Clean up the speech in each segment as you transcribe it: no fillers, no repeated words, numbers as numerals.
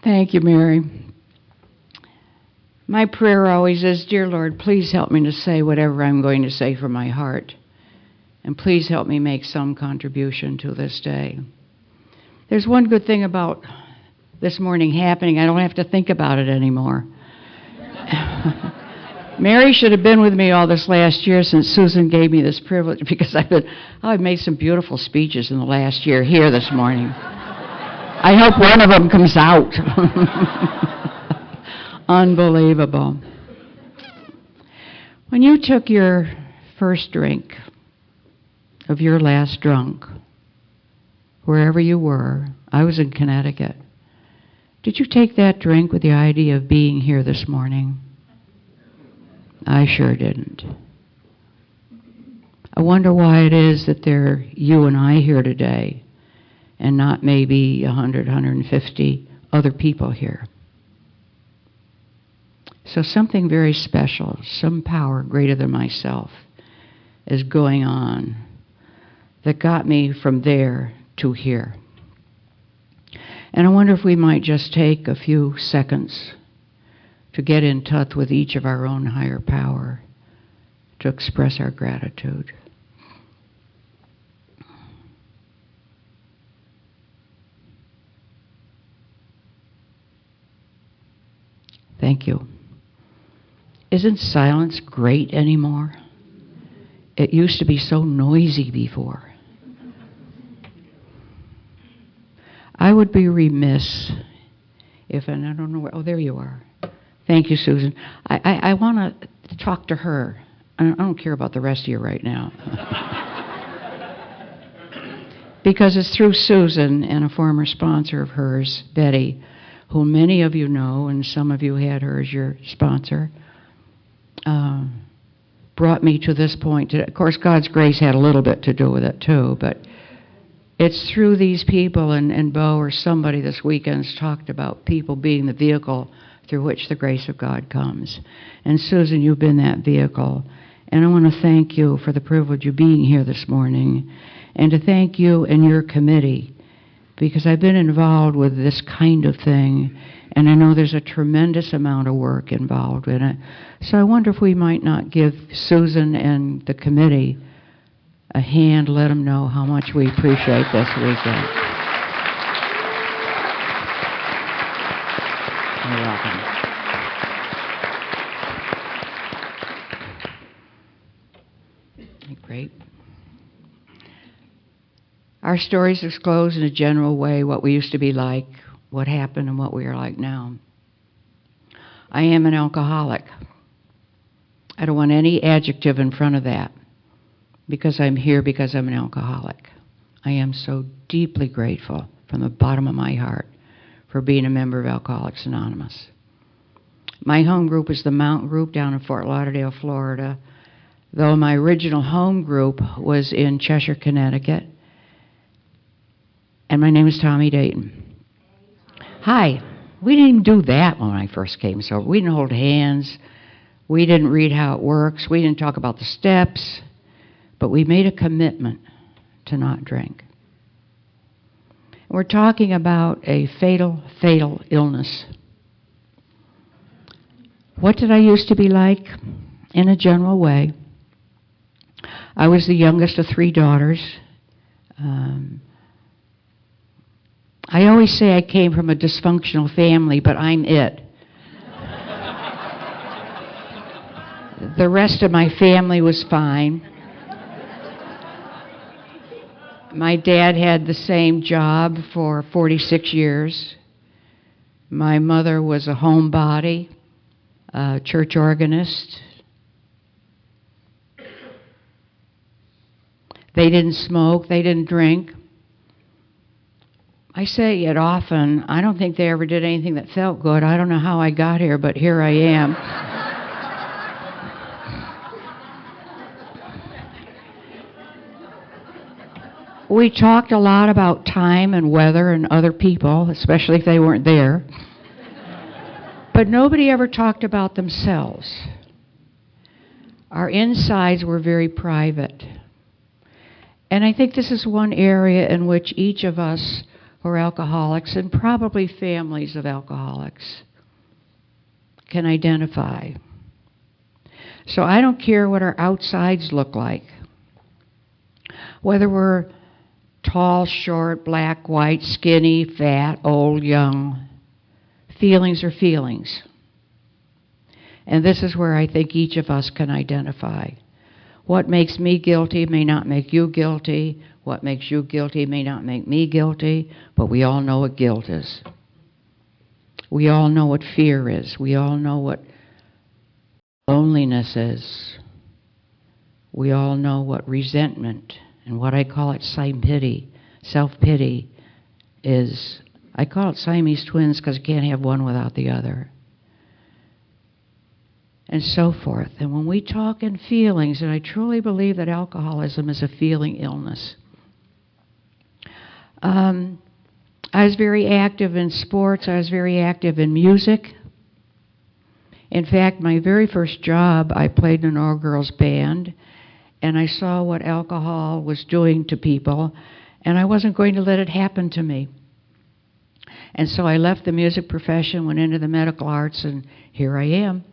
Thank you, Mary. My prayer always is, dear Lord, please help me to say whatever I'm going to say from my heart. And please help me make some contribution to this day. There's one good thing about this morning happening. I don't have to think about it anymore. Mary should have been with me all this last year since Susan gave me this privilege, because I've made some beautiful speeches in the last year here this morning. I hope one of them comes out. Unbelievable. When you took your first drink of your last drunk, wherever you were, I was in Connecticut, did you take that drink with the idea of being here this morning? I sure didn't. I wonder why it is that there are you and I here today and not maybe 100, 150 other people here. So something very special, some power greater than myself is going on that got me from there to here. And I wonder if we might just take a few seconds to get in touch with each of our own higher power, to express our gratitude. Thank you. Isn't silence great anymore? It used to be so noisy before. I would be remiss if, and I don't know where, oh, there you are. Thank you, Susan. I want to talk to her. I don't care about the rest of you right now. Because it's through Susan and a former sponsor of hers, Betty, who many of you know, and some of you had her as your sponsor, brought me to this point. Of course, God's grace had a little bit to do with it, too, but it's through these people, and Bo or somebody this weekend's talked about people being the vehicle through which the grace of God comes. And Susan, you've been that vehicle. And I want to thank you for the privilege of being here this morning, and to thank you and your committee, because I've been involved with this kind of thing, and I know there's a tremendous amount of work involved in it. So I wonder if we might not give Susan and the committee a hand, let them know how much we appreciate this weekend. You're welcome. Great. Our stories disclose in a general way what we used to be like, what happened, and what we are like now. I am an alcoholic. I don't want any adjective in front of that, because I'm here because I'm an alcoholic. I am so deeply grateful from the bottom of my heart for being a member of Alcoholics Anonymous. My home group is the Mountain Group down in Fort Lauderdale, Florida, though my original home group was in Cheshire, Connecticut. And my name is Tommie Dayton. Hi. We didn't even do that when I first came, so we didn't hold hands. We didn't read how it works. We didn't talk about the steps. But we made a commitment to not drink. We're talking about a fatal, fatal illness. What did I used to be like? In a general way, I was the youngest of 3 daughters. I always say I came from a dysfunctional family, but I'm it. The rest of my family was fine. My dad had the same job for 46 years. My mother was a homebody, a church organist. They didn't smoke, they didn't drink. I say it often, I don't think they ever did anything that felt good. I don't know how I got here, but here I am. We talked a lot about time and weather and other people, especially if they weren't there. But nobody ever talked about themselves. Our insides were very private. And I think this is one area in which each of us or alcoholics, and probably families of alcoholics, can identify. So I don't care what our outsides look like, whether we're tall, short, black, white, skinny, fat, old, young. Feelings are feelings. And this is where I think each of us can identify. What makes me guilty may not make you guilty. What makes you guilty may not make me guilty. But we all know what guilt is. We all know what fear is. We all know what loneliness is. We all know what resentment and what I call it self-pity is. I call it Siamese twins because you can't have one without the other. And so forth. And when we talk in feelings, and I truly believe that alcoholism is a feeling illness. I was very active in sports. I was very active in music. In fact, my very first job, I played in an all-girls band, and I saw what alcohol was doing to people, and I wasn't going to let it happen to me. And so I left the music profession, went into the medical arts, and here I am.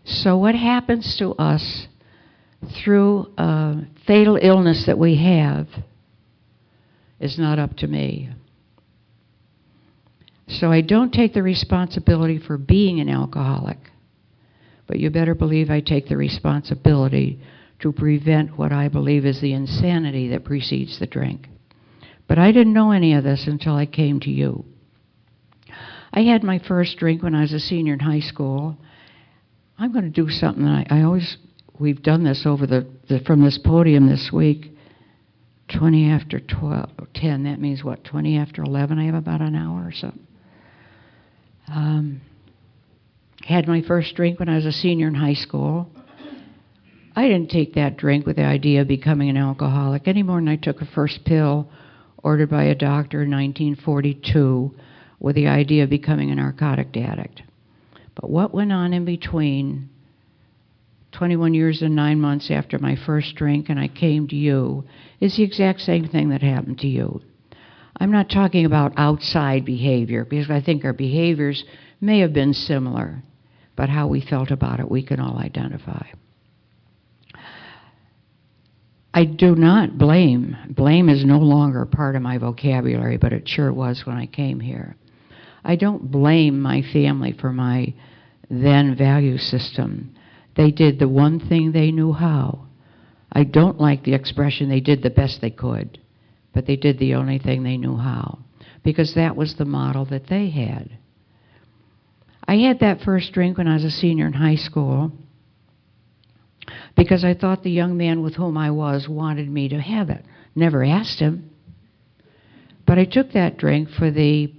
So what happens to us through a fatal illness that we have is not up to me. So I don't take the responsibility for being an alcoholic, but you better believe I take the responsibility to prevent what I believe is the insanity that precedes the drink. But I didn't know any of this until I came to you. I had my first drink when I was a senior in high school. I'm going to do something that we've done this over from this podium this week, 20 after 10, that means what, 20 after 11, I have about an hour or something. Had my first drink when I was a senior in high school. I didn't take that drink with the idea of becoming an alcoholic any more than I took a first pill ordered by a doctor in 1942 with the idea of becoming a narcotic addict. But what went on in between 21 years and 9 months after my first drink and I came to you is the exact same thing that happened to you. I'm not talking about outside behavior, because I think our behaviors may have been similar, but how we felt about it we can all identify. I do not blame. Blame is no longer a part of my vocabulary, but it sure was when I came here. I don't blame my family for my then value system. They did the one thing they knew how. I don't like the expression they did the best they could, but they did the only thing they knew how, because that was the model that they had. I had that first drink when I was a senior in high school because I thought the young man with whom I was wanted me to have it. Never asked him, but I took that drink for the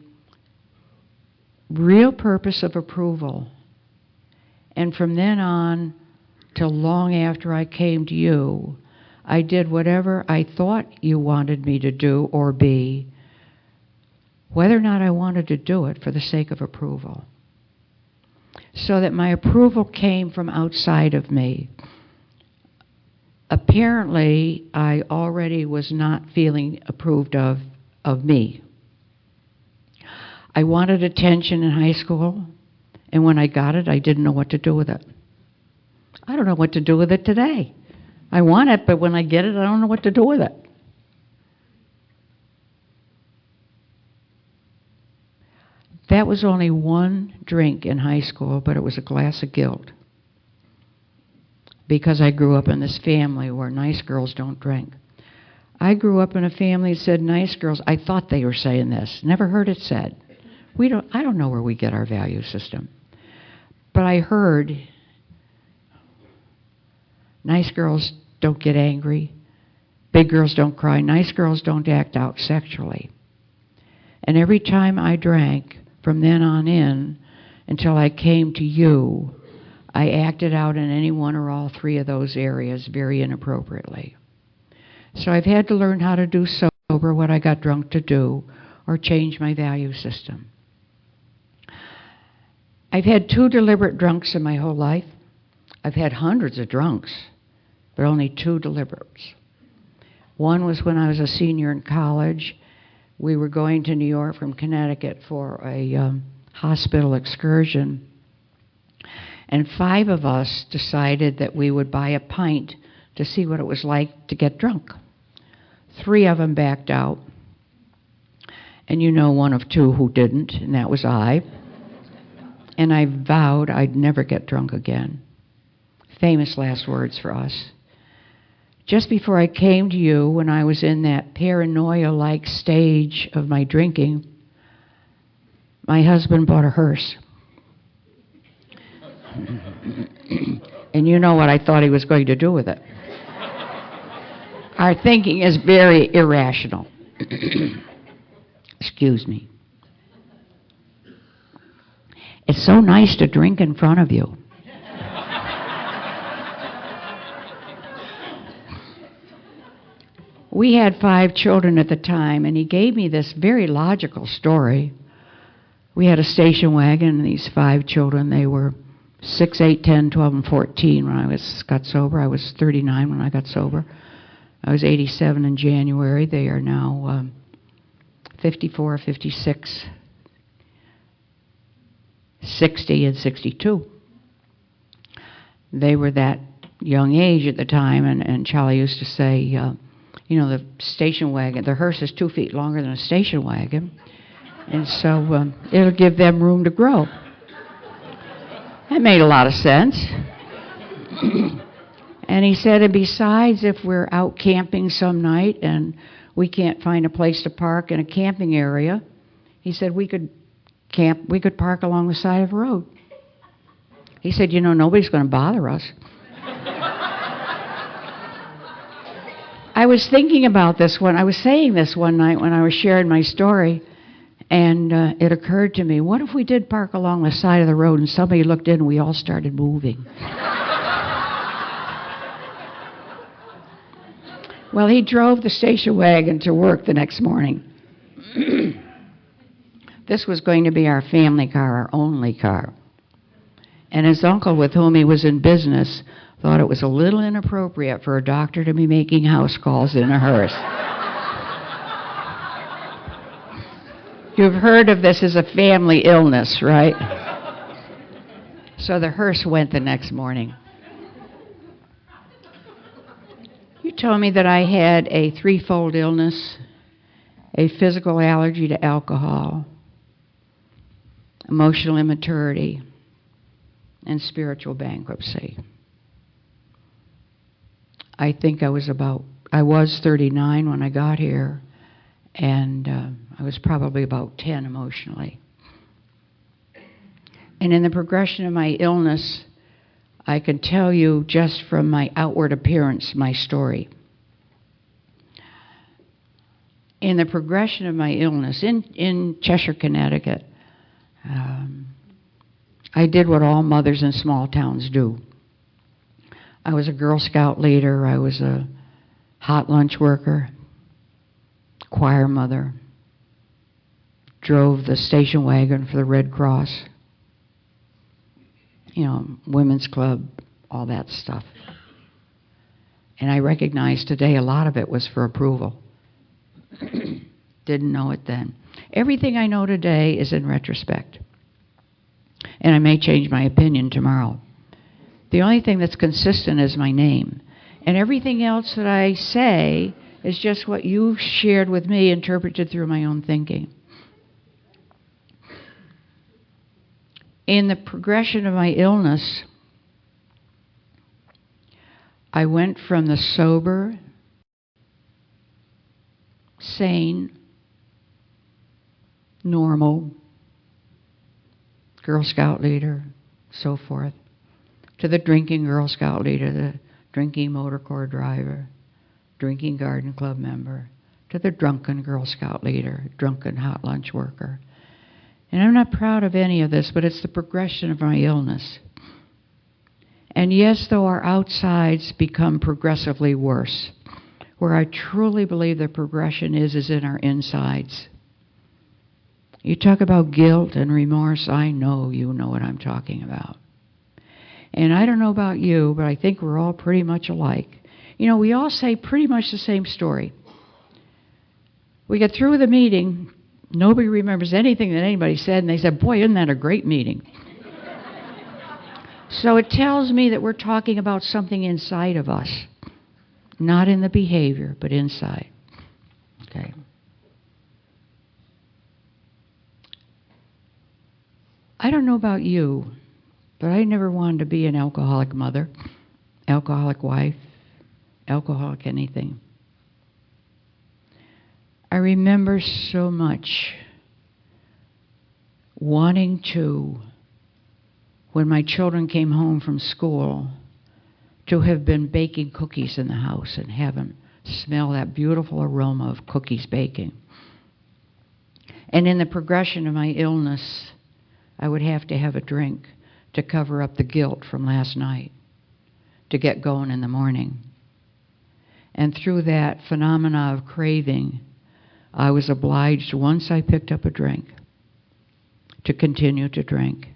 real purpose of approval. And from then on till long after I came to you, I did whatever I thought you wanted me to do or be, whether or not I wanted to do it for the sake of approval. So that my approval came from outside of me. Apparently, I already was not feeling approved of me. I wanted attention in high school, and when I got it, I didn't know what to do with it. I don't know what to do with it today. I want it, but when I get it, I don't know what to do with it. That was only one drink in high school, but it was a glass of guilt. Because I grew up in this family where nice girls don't drink. I grew up in a family that said nice girls. I thought they were saying this. Never heard it said. I don't know where we get our value system. But I heard nice girls don't get angry. Big girls don't cry. Nice girls don't act out sexually. And every time I drank, from then on in, until I came to you, I acted out in any one or all three of those areas very inappropriately. So I've had to learn how to do sober what I got drunk to do, or change my value system. I've had 2 deliberate drunks in my whole life. I've had hundreds of drunks, but only 2 deliberates. One was when I was a senior in college, We were going to New York from Connecticut for a hospital excursion, and 5 of us decided that we would buy a pint to see what it was like to get drunk. 3 of them backed out, and you know one of 2 who didn't, and that was I. And I vowed I'd never get drunk again. Famous last words for us. Just before I came to you, when I was in that paranoia-like stage of my drinking, my husband bought a hearse. And you know what I thought he was going to do with it. Our thinking is very irrational. Excuse me. It's so nice to drink in front of you. We had 5 children at the time, and he gave me this very logical story. We had a station wagon, and these 5 children, they were 6, 8, 10, 12, and 14 when I got sober. I was 39 when I got sober. I was 87 in January. They are now 54, 56, 60, and 62. They were that young age at the time, and Charlie used to say, you know, the station wagon, the hearse is 2 feet longer than a station wagon, and so it'll give them room to grow. That made a lot of sense. And he said, and besides, if we're out camping some night and we can't find a place to park in a camping area, he said we could park along the side of the road. He said, you know, nobody's going to bother us. I was thinking about this I was saying this one night when I was sharing my story, and it occurred to me, what if we did park along the side of the road and somebody looked in and we all started moving? Well, he drove the station wagon to work the next morning. This was going to be our family car, our only car. And his uncle, with whom he was in business, thought it was a little inappropriate for a doctor to be making house calls in a hearse. You've heard of this as a family illness, right? So the hearse went the next morning. You told me that I had a 3-fold illness, a physical allergy to alcohol, emotional immaturity, and spiritual bankruptcy. I think I was 39 when I got here, and I was probably about 10 emotionally. And in the progression of my illness, I can tell you just from my outward appearance, my story. In the progression of my illness in Cheshire, Connecticut, I did what all mothers in small towns do. I was a Girl Scout leader. I was a hot lunch worker, choir mother, drove the station wagon for the Red Cross, you know, women's club, all that stuff. And I recognize today a lot of it was for approval. Didn't know it then. Everything I know today is in retrospect. And I may change my opinion tomorrow. The only thing that's consistent is my name. And everything else that I say is just what you shared with me, interpreted through my own thinking. In the progression of my illness, I went from the sober, sane, normal, Girl Scout leader, so forth, to the drinking Girl Scout leader, the drinking motor corps driver, drinking garden club member, to the drunken Girl Scout leader, drunken hot lunch worker. And I'm not proud of any of this, but it's the progression of my illness. And yes, though our outsides become progressively worse, where I truly believe the progression is in our insides. You talk about guilt and remorse, I know you know what I'm talking about. And I don't know about you, but I think we're all pretty much alike. You know, we all say pretty much the same story. We get through the meeting. Nobody remembers anything that anybody said, and they said, boy, isn't that a great meeting? So it tells me that we're talking about something inside of us, not in the behavior, but inside. Okay. I don't know about you, but I never wanted to be an alcoholic mother, alcoholic wife, alcoholic anything. I remember so much wanting to, when my children came home from school, to have been baking cookies in the house and have them smell that beautiful aroma of cookies baking. And in the progression of my illness, I would have to have a drink to cover up the guilt from last night, to get going in the morning. And through that phenomena of craving, I was obliged, once I picked up a drink, to continue to drink.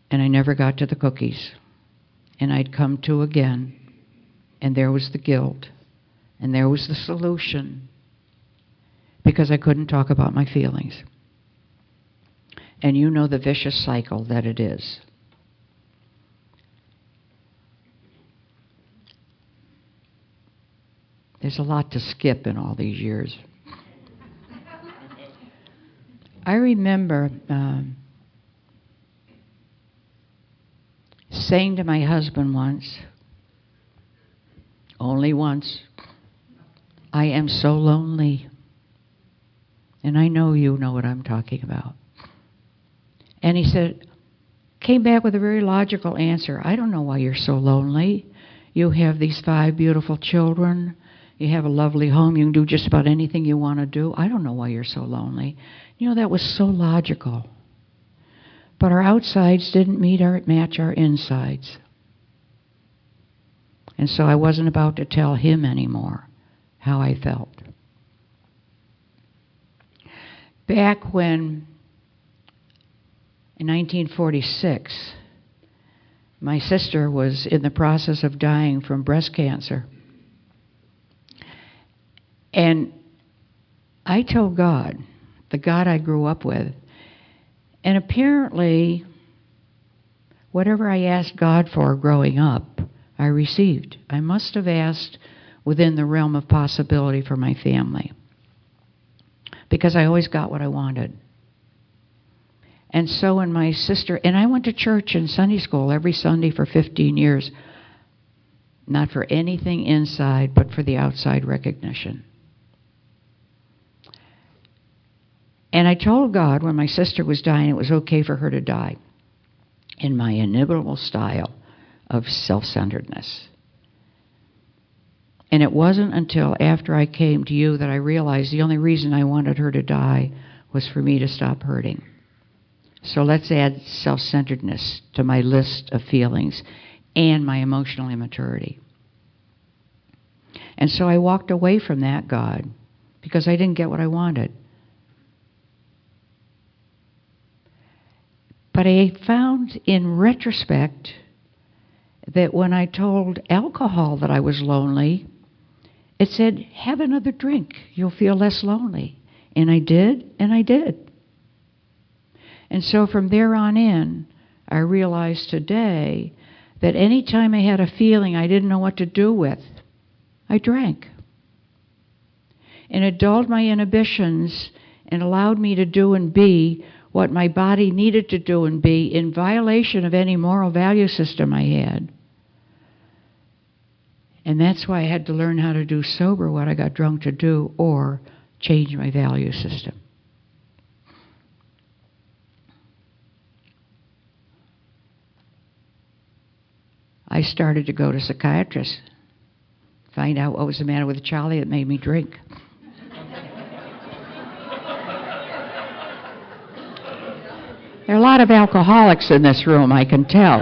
And I never got to the cookies. And I'd come to again, and there was the guilt, and there was the solution, because I couldn't talk about my feelings. And you know the vicious cycle that it is. There's a lot to skip in all these years. I remember saying to my husband once, only once, I am so lonely. And I know you know what I'm talking about. And he said, came back with a very logical answer. I don't know why you're so lonely. You have these 5 beautiful children. You have a lovely home. You can do just about anything you want to do. I don't know why you're so lonely. You know, that was so logical. But our outsides didn't match our insides. And so I wasn't about to tell him anymore how I felt. Back when, in 1946, my sister was in the process of dying from breast cancer. And I told God, the God I grew up with, and apparently, whatever I asked God for growing up, I received. I must have asked within the realm of possibility for my family, because I always got what I wanted. And so when my sister, and I went to church and Sunday school every Sunday for 15 years, not for anything inside, but for the outside recognition. And I told God when my sister was dying, it was okay for her to die, in my inimitable style of self-centeredness. And it wasn't until after I came to you that I realized the only reason I wanted her to die was for me to stop hurting. So let's add self-centeredness to my list of feelings and my emotional immaturity. And so I walked away from that God because I didn't get what I wanted. But I found in retrospect that when I told alcohol that I was lonely, it said, have another drink. You'll feel less lonely. And I did, and I did. And so from there on in, I realized today that any time I had a feeling I didn't know what to do with, I drank. And it dulled my inhibitions and allowed me to do and be what my body needed to do and be in violation of any moral value system I had. And that's why I had to learn how to do sober what I got drunk to do, or change my value system. I started to go to psychiatrists, find out what was the matter with Charlie that made me drink. There are a lot of alcoholics in this room, I can tell.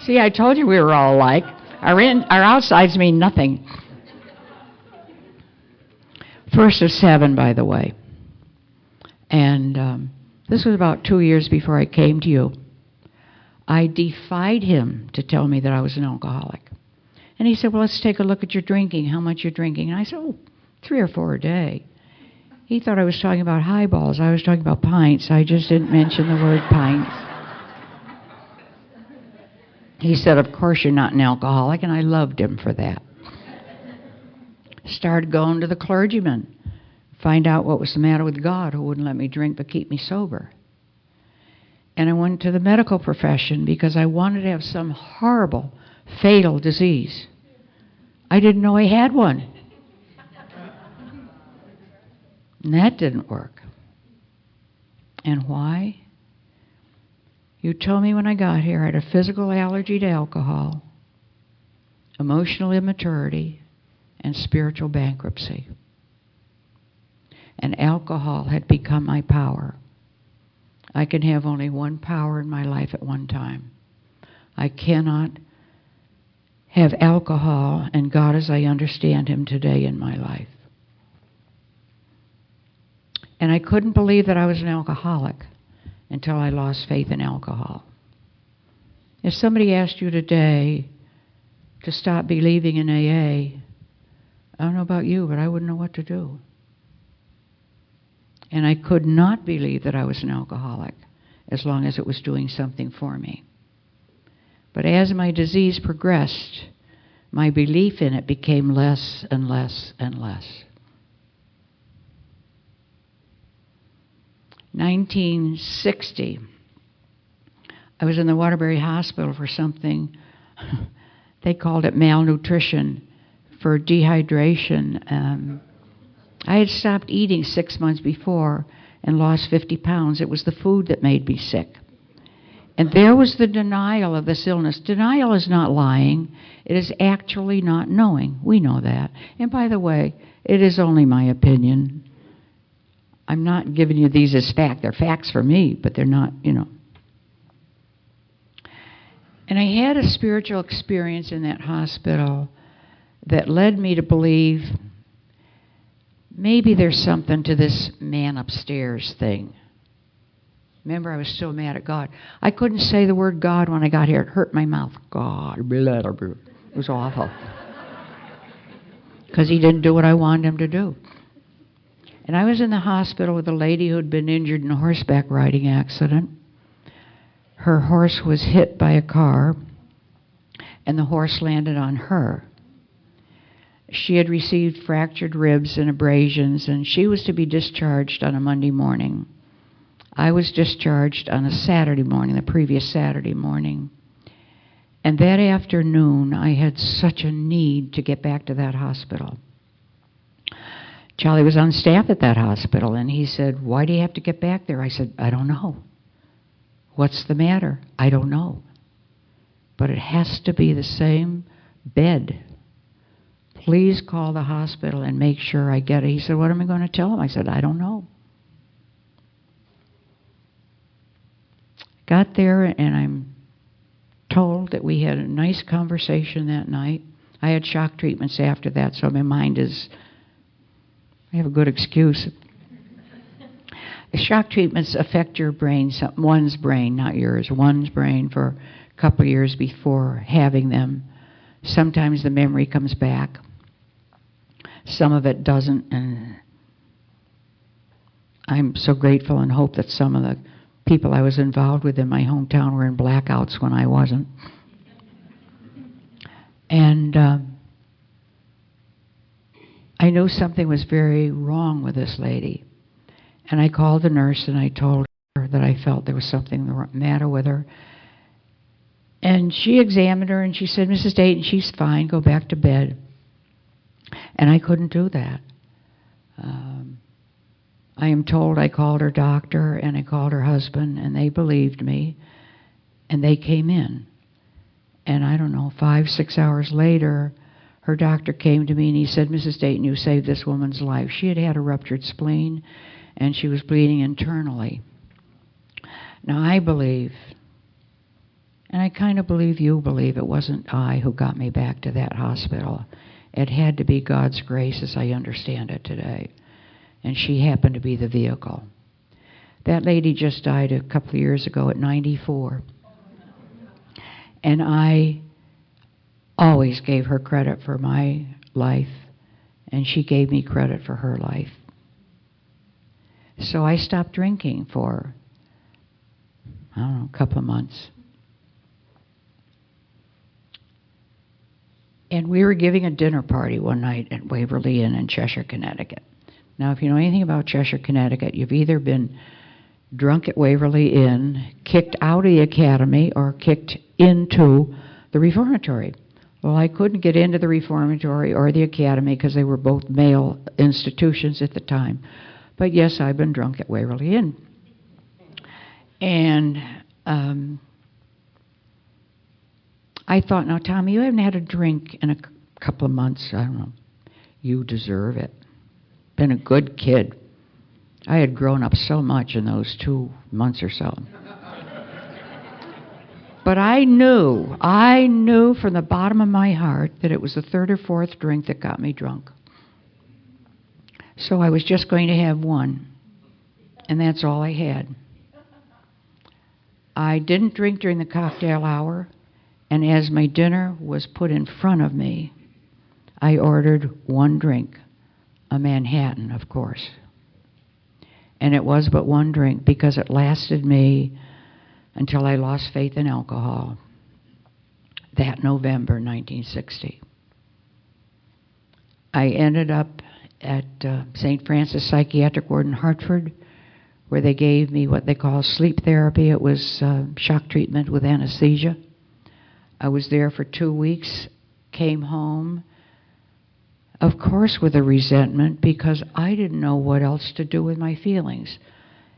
See, I told you we were all alike. Our outsides mean nothing. First of 7, by the way. And this was about 2 years before I came to you. I defied him to tell me that I was an alcoholic. And he said, well, let's take a look at your drinking, how much you're drinking. And I said, oh, 3 or 4 a day. He thought I was talking about highballs. I was talking about pints. I just didn't mention the word pints. He said, of course you're not an alcoholic, and I loved him for that. Started going to the clergyman, find out what was the matter with God, who wouldn't let me drink but keep me sober. And I went to the medical profession because I wanted to have some horrible, fatal disease. I didn't know I had one. And that didn't work. And why? You told me when I got here I had a physical allergy to alcohol, emotional immaturity, and spiritual bankruptcy. And alcohol had become my power. I can have only one power in my life at one time. I cannot have alcohol and God as I understand him today in my life. And I couldn't believe that I was an alcoholic until I lost faith in alcohol. If somebody asked you today to stop believing in AA, I don't know about you, but I wouldn't know what to do. And I could not believe that I was an alcoholic as long as it was doing something for me. But as my disease progressed, my belief in it became less and less and less. 1960, I was in the Waterbury Hospital for something, they called it malnutrition, for dehydration. I had stopped eating 6 months before and lost 50 pounds. It was the food that made me sick. And there was the denial of this illness. Denial is not lying. It is actually not knowing. We know that. And by the way, it is only my opinion. I'm not giving you these as fact. They're facts for me, but they're not, And I had a spiritual experience in that hospital that led me to believe maybe there's something to this man upstairs thing. Remember, I was still mad at God. I couldn't say the word God when I got here. It hurt my mouth. God. Blah, blah, blah. It was awful. Because he didn't do what I wanted him to do. And I was in the hospital with a lady who had been injured in a horseback riding accident. Her horse was hit by a car, and the horse landed on her. She had received fractured ribs and abrasions, and she was to be discharged on a Monday morning. I was discharged on a Saturday morning, the previous Saturday morning. And that afternoon, I had such a need to get back to that hospital. Charlie was on staff at that hospital, and he said, why do you have to get back there? I said, I don't know. What's the matter? I don't know. But it has to be the same bed. Please call the hospital and make sure I get it. He said, what am I going to tell him? I said, I don't know. Got there, and I'm told that we had a nice conversation that night. I had shock treatments after that, so my mind is... I have a good excuse. The shock treatments affect your brain, one's brain, not yours, one's brain for a couple of years before having them. Sometimes the memory comes back. Some of it doesn't, and I'm so grateful and hope that some of the people I was involved with in my hometown were in blackouts when I wasn't. And I knew something was very wrong with this lady. And I called the nurse and I told her that I felt there was something the matter with her. And she examined her and she said, Mrs. Dayton, she's fine, go back to bed. And I couldn't do that. I am told I called her doctor and I called her husband, and they believed me, and they came in. And I don't know, 5, 6 hours later, her doctor came to me and he said, Mrs. Dayton, you saved this woman's life. She had had a ruptured spleen and she was bleeding internally. Now I believe, and I kind of believe you believe, it wasn't I who got me back to that hospital. It had to be God's grace as I understand it today. And she happened to be the vehicle. That lady just died a couple of years ago at 94. And I always gave her credit for my life, and she gave me credit for her life. So I stopped drinking for, I don't know, a couple of months. And we were giving a dinner party one night at Waverly Inn in Cheshire, Connecticut. Now, if you know anything about Cheshire, Connecticut, you've either been drunk at Waverly Inn, kicked out of the academy, or kicked into the reformatory. Well, I couldn't get into the reformatory or the academy because they were both male institutions at the time. But yes, I've been drunk at Waverly Inn. And I thought, now, Tommie, you haven't had a drink in a couple of months. I don't know. You deserve it. Been a good kid. I had grown up so much in those 2 months or so. But I knew from the bottom of my heart that it was the third or fourth drink that got me drunk. So I was just going to have one, and that's all I had. I didn't drink during the cocktail hour, and as my dinner was put in front of me, I ordered one drink, a Manhattan, of course. And it was but one drink because it lasted me until I lost faith in alcohol that November 1960. I ended up at St. Francis Psychiatric Ward in Hartford, where they gave me what they call sleep therapy. It was shock treatment with anesthesia. I was there for 2 weeks, came home, of course with a resentment, because I didn't know what else to do with my feelings.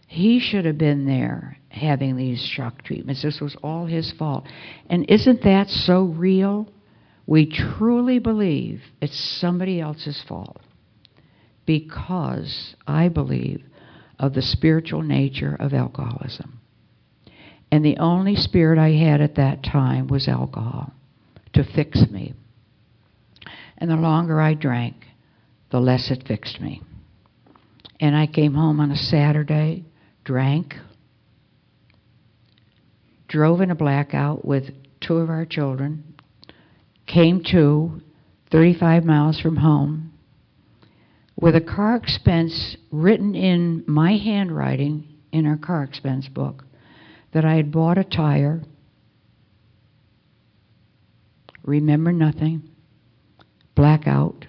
He should have been there having these shock treatments. This was all his fault. And isn't that so real? We truly believe it's somebody else's fault because I believe of the spiritual nature of alcoholism. And the only spirit I had at that time was alcohol to fix me. And the longer I drank, the less it fixed me. And I came home on a Saturday, drank, drove in a blackout with 2 of our children, came to 35 miles from home with a car expense written in my handwriting in our car expense book that I had bought a tire, remember nothing, blackout,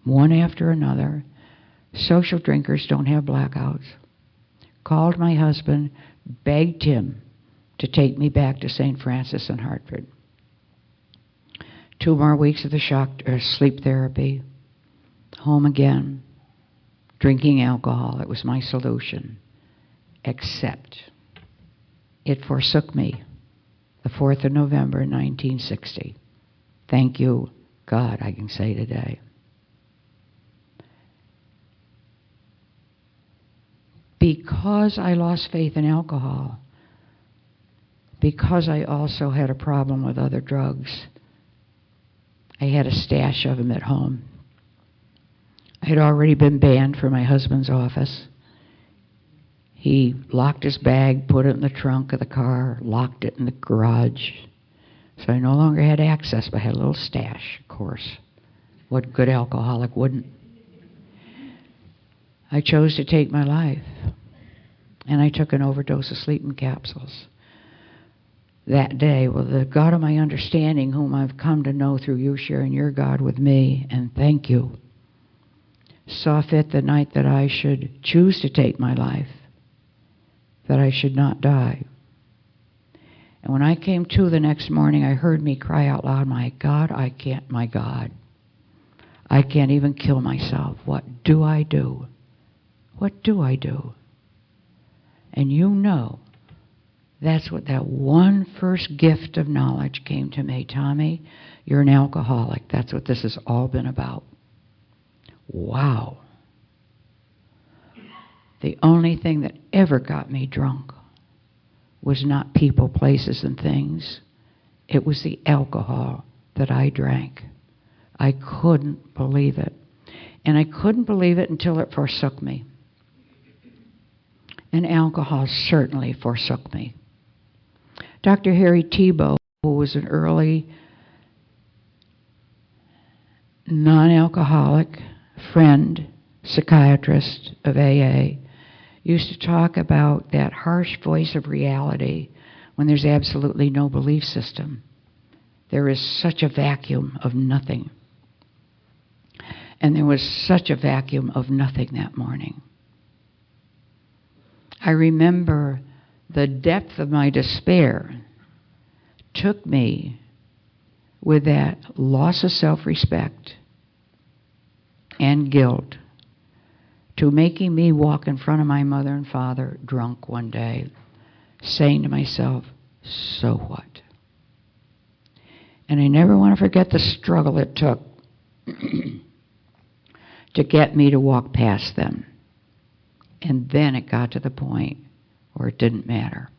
one after another. Social drinkers don't have blackouts. Called my husband, begged him to take me back to St. Francis in Hartford. 2 more weeks of the sleep therapy, home again, drinking alcohol. It was my solution, except it forsook me the 4th of November, 1960. Thank you, God, I can say today. Because I lost faith in alcohol, because I also had a problem with other drugs, I had a stash of them at home. I had already been banned from my husband's office. He locked his bag, put it in the trunk of the car, locked it in the garage. So I no longer had access, but I had a little stash, of course. What good alcoholic wouldn't? I chose to take my life, and I took an overdose of sleeping capsules. That day, well, the God of my understanding, whom I've come to know through you sharing your God with me, and thank you, saw fit the night that I should choose to take my life, that I should not die. And when I came to the next morning, I heard me cry out loud, my God, I can't even kill myself. What do I do? What do I do? And you know, that's what that one first gift of knowledge came to me. Tommie, you're an alcoholic. That's what this has all been about. Wow. The only thing that ever got me drunk was not people, places, and things. It was the alcohol that I drank. I couldn't believe it. And I couldn't believe it until it forsook me. And alcohol certainly forsook me. Dr. Harry Tebow, who was an early non-alcoholic friend, psychiatrist of AA, used to talk about that harsh voice of reality when there's absolutely no belief system. There is such a vacuum of nothing. And there was such a vacuum of nothing that morning. I remember the depth of my despair took me with that loss of self-respect and guilt to making me walk in front of my mother and father drunk one day, saying to myself, so what? And I never want to forget the struggle it took to get me to walk past them. And then it got to the point where it didn't matter.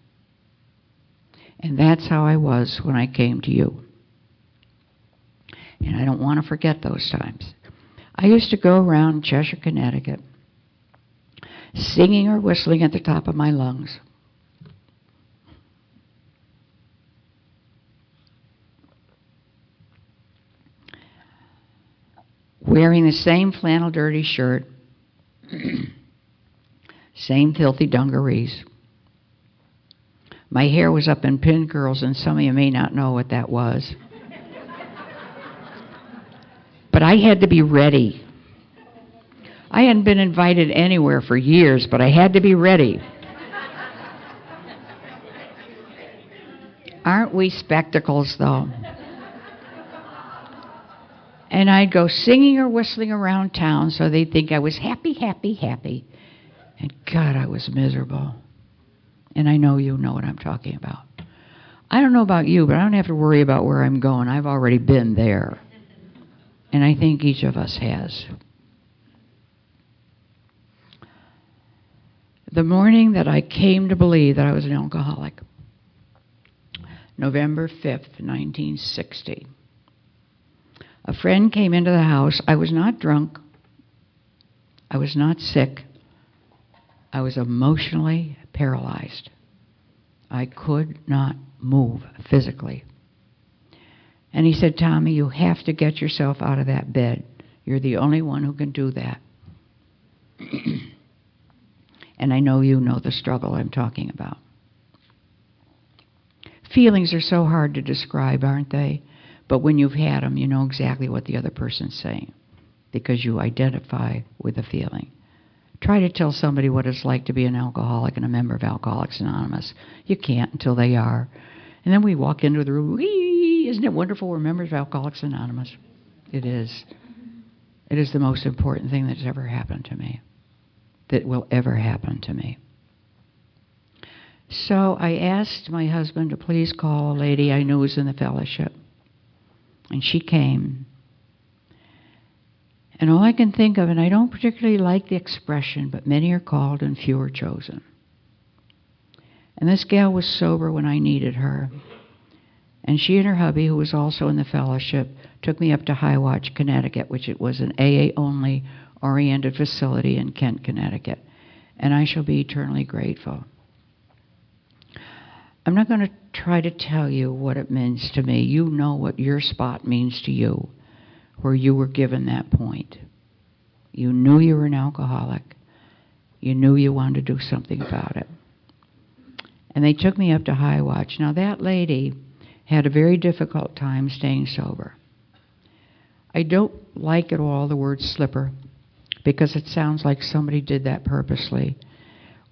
And that's how I was when I came to you. And I don't want to forget those times. I used to go around Cheshire, Connecticut, singing or whistling at the top of my lungs. Wearing the same flannel dirty shirt, same filthy dungarees. My hair was up in pin curls, and some of you may not know what that was. But I had to be ready. I hadn't been invited anywhere for years, but I had to be ready. Aren't we spectacles, though? And I'd go singing or whistling around town so they'd think I was happy, happy, happy. And God, I was miserable. And I know you know what I'm talking about. I don't know about you, but I don't have to worry about where I'm going. I've already been there. And I think each of us has. The morning that I came to believe that I was an alcoholic, November 5th, 1960, a friend came into the house. I was not drunk. I was not sick. I was emotionally paralyzed. I could not move physically. And he said, Tommie, you have to get yourself out of that bed. You're the only one who can do that. And I know you know the struggle I'm talking about. Feelings are so hard to describe, aren't they? But when you've had them, you know exactly what the other person's saying because you identify with the feeling. Try to tell somebody what it's like to be an alcoholic and a member of Alcoholics Anonymous. You can't until they are. And then we walk into the room, whee, isn't it wonderful we're members of Alcoholics Anonymous? It is. It is the most important thing that's ever happened to me, that will ever happen to me. So I asked my husband to please call a lady I knew was in the fellowship. And she came. And all I can think of, and I don't particularly like the expression, but many are called and few are chosen. And this gal was sober when I needed her. And she and her hubby, who was also in the fellowship, took me up to High Watch, Connecticut, which it was an AA-only oriented facility in Kent, Connecticut. And I shall be eternally grateful. I'm not going to try to tell you what it means to me. You know what your spot means to you, where you were given that point. You knew you were an alcoholic. You knew you wanted to do something about it. And they took me up to High Watch. Now, that lady had a very difficult time staying sober. I don't like at all the word slipper, because it sounds like somebody did that purposely.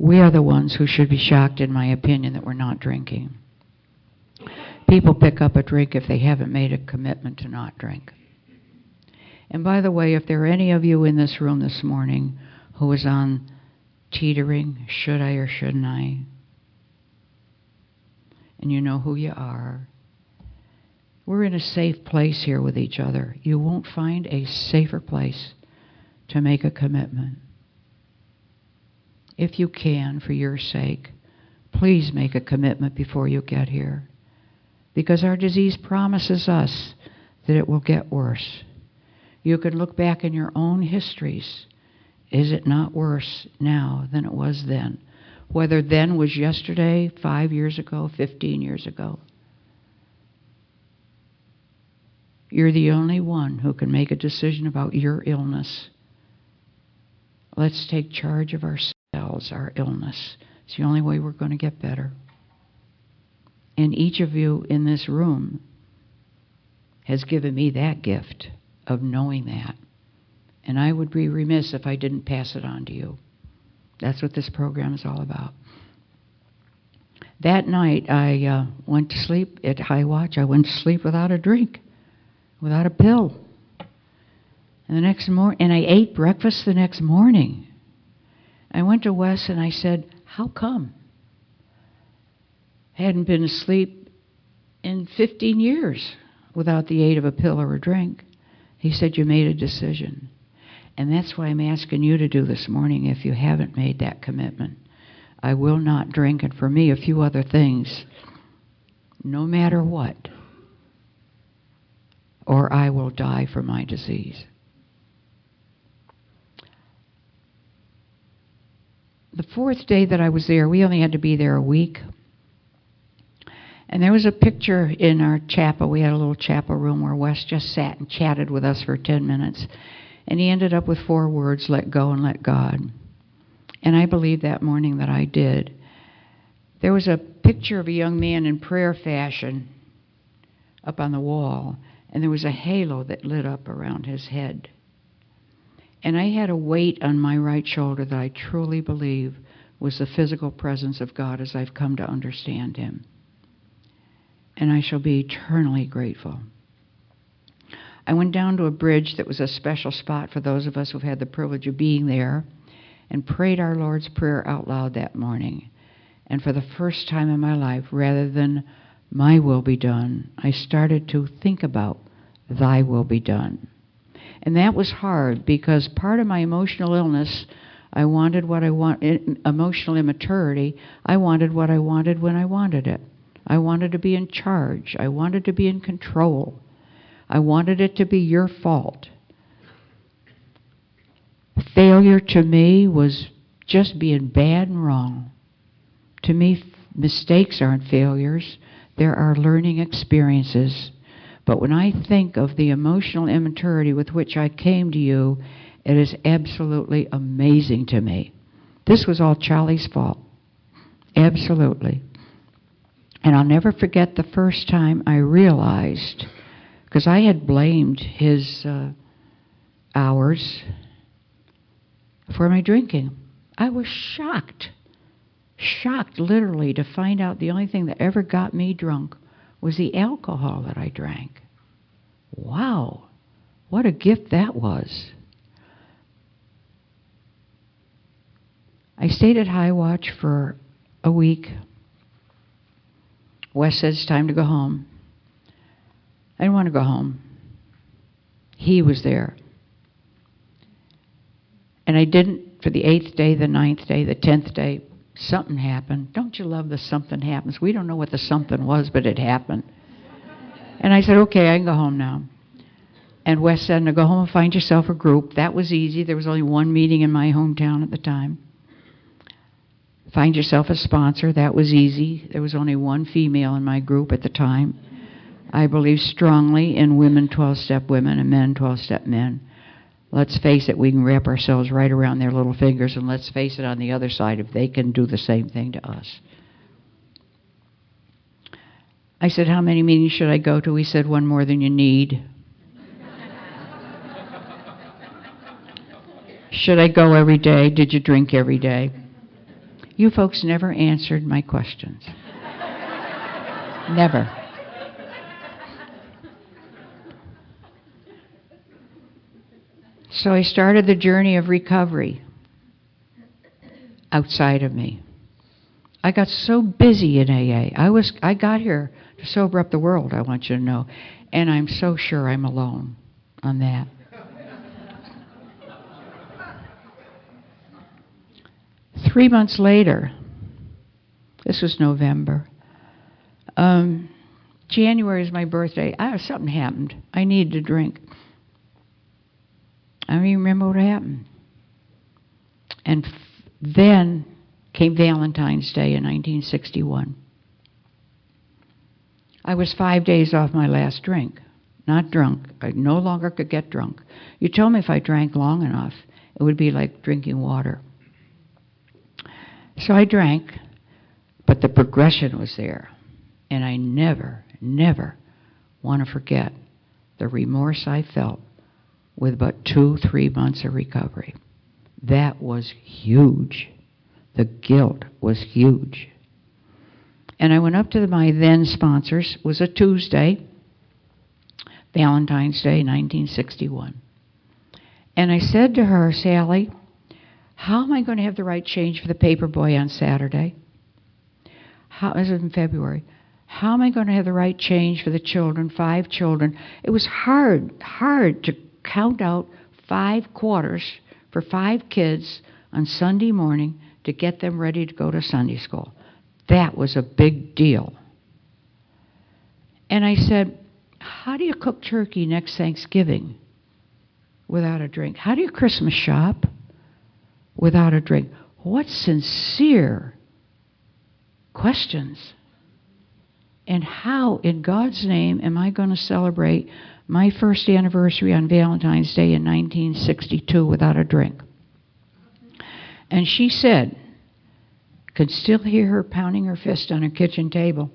We are the ones who should be shocked, in my opinion, that we're not drinking. People pick up a drink if they haven't made a commitment to not drink. And by the way, if there are any of you in this room this morning who is on teetering, should I or shouldn't I, and you know who you are, we're in a safe place here with each other. You won't find a safer place to make a commitment. If you can, for your sake, please make a commitment before you get here. Because our disease promises us that it will get worse. You can look back in your own histories. Is it not worse now than it was then? Whether then was yesterday, 5 years ago, 15 years ago. You're the only one who can make a decision about your illness. Let's take charge of ourselves, our illness. It's the only way we're going to get better. And each of you in this room has given me that gift of knowing that. And I would be remiss if I didn't pass it on to you. That's what this program is all about. That night, I went to sleep at High Watch. I went to sleep without a drink, without a pill. And the next morning, and I ate breakfast the next morning. I went to Wes and I said, "How come?" I hadn't been asleep in 15 years without the aid of a pill or a drink. He said, "You made a decision." And that's why I'm asking you to do this morning if you haven't made that commitment. I will not drink, and for me, a few other things, no matter what, or I will die from my disease. The fourth day that I was there, we only had to be there a week. And there was a picture in our chapel. We had a little chapel room where Wes just sat and chatted with us for 10 minutes. And he ended up with 4 words, let go and let God. And I believe that morning that I did. There was a picture of a young man in prayer fashion up on the wall. And there was a halo that lit up around his head. And I had a weight on my right shoulder that I truly believe was the physical presence of God as I've come to understand Him. And I shall be eternally grateful. I went down to a bridge that was a special spot for those of us who've had the privilege of being there and prayed our Lord's Prayer out loud that morning. And for the first time in my life, rather than my will be done, I started to think about thy will be done. And that was hard because part of my emotional illness, I wanted what I want, emotional immaturity, I wanted what I wanted when I wanted it. I wanted to be in charge. I wanted to be in control. I wanted it to be your fault. Failure to me was just being bad and wrong. To me, mistakes aren't failures. There are learning experiences. But when I think of the emotional immaturity with which I came to you, it is absolutely amazing to me. This was all Charlie's fault. Absolutely. And I'll never forget the first time I realized, because I had blamed his hours for my drinking. I was shocked literally to find out the only thing that ever got me drunk was the alcohol that I drank. Wow, what a gift that was. I stayed at High Watch for a week. Wes said it's time to go home. I didn't want to go home. He was there. And I didn't for the 8th day, the 9th day, the 10th day. Something happened. Don't you love the something happens? We don't know what the something was, but it happened. And I said, okay, I can go home now. And Wes said, now go home and find yourself a group. That was easy. There was only one meeting in my hometown at the time. Find yourself a sponsor. That was easy. There was only one female in my group at the time. I believe strongly in women 12-step women and men 12-step men. Let's face it, we can wrap ourselves right around their little fingers, and let's face it on the other side, if they can do the same thing to us. I said, how many meetings should I go to? He said, one more than you need. Should I go every day? Did you drink every day? You folks never answered my questions. Never. So I started the journey of recovery outside of me. I got so busy in AA. I got here to sober up the world, I want you to know. And I'm so sure I'm alone on that. Three months later, this was November, January is my birthday. Something happened. I needed a drink. I don't even remember what happened. And then came Valentine's Day in 1961. I was 5 days off my last drink. not drunk. I no longer could get drunk. You told me if I drank long enough, it would be like drinking water. So I drank, but the progression was there. And I never, never want to forget the remorse I felt with but 2-3 months of recovery. That was huge. The guilt was huge. And I went up to my then sponsors. It was a Tuesday, Valentine's Day, 1961. And I said to her, Sally, how am I going to have the right change for the paper boy on Saturday? This is in February. How am I going to have the right change for the children, 5 children? It was hard to count out 5 quarters for 5 kids on Sunday morning to get them ready to go to Sunday school. That was a big deal. And I said, how do you cook turkey next Thanksgiving without a drink? How do you Christmas shop without a drink? What sincere questions. And how, in God's name, am I going to celebrate my first anniversary on Valentine's Day in 1962 without a drink? And she said, could still hear her pounding her fist on her kitchen table.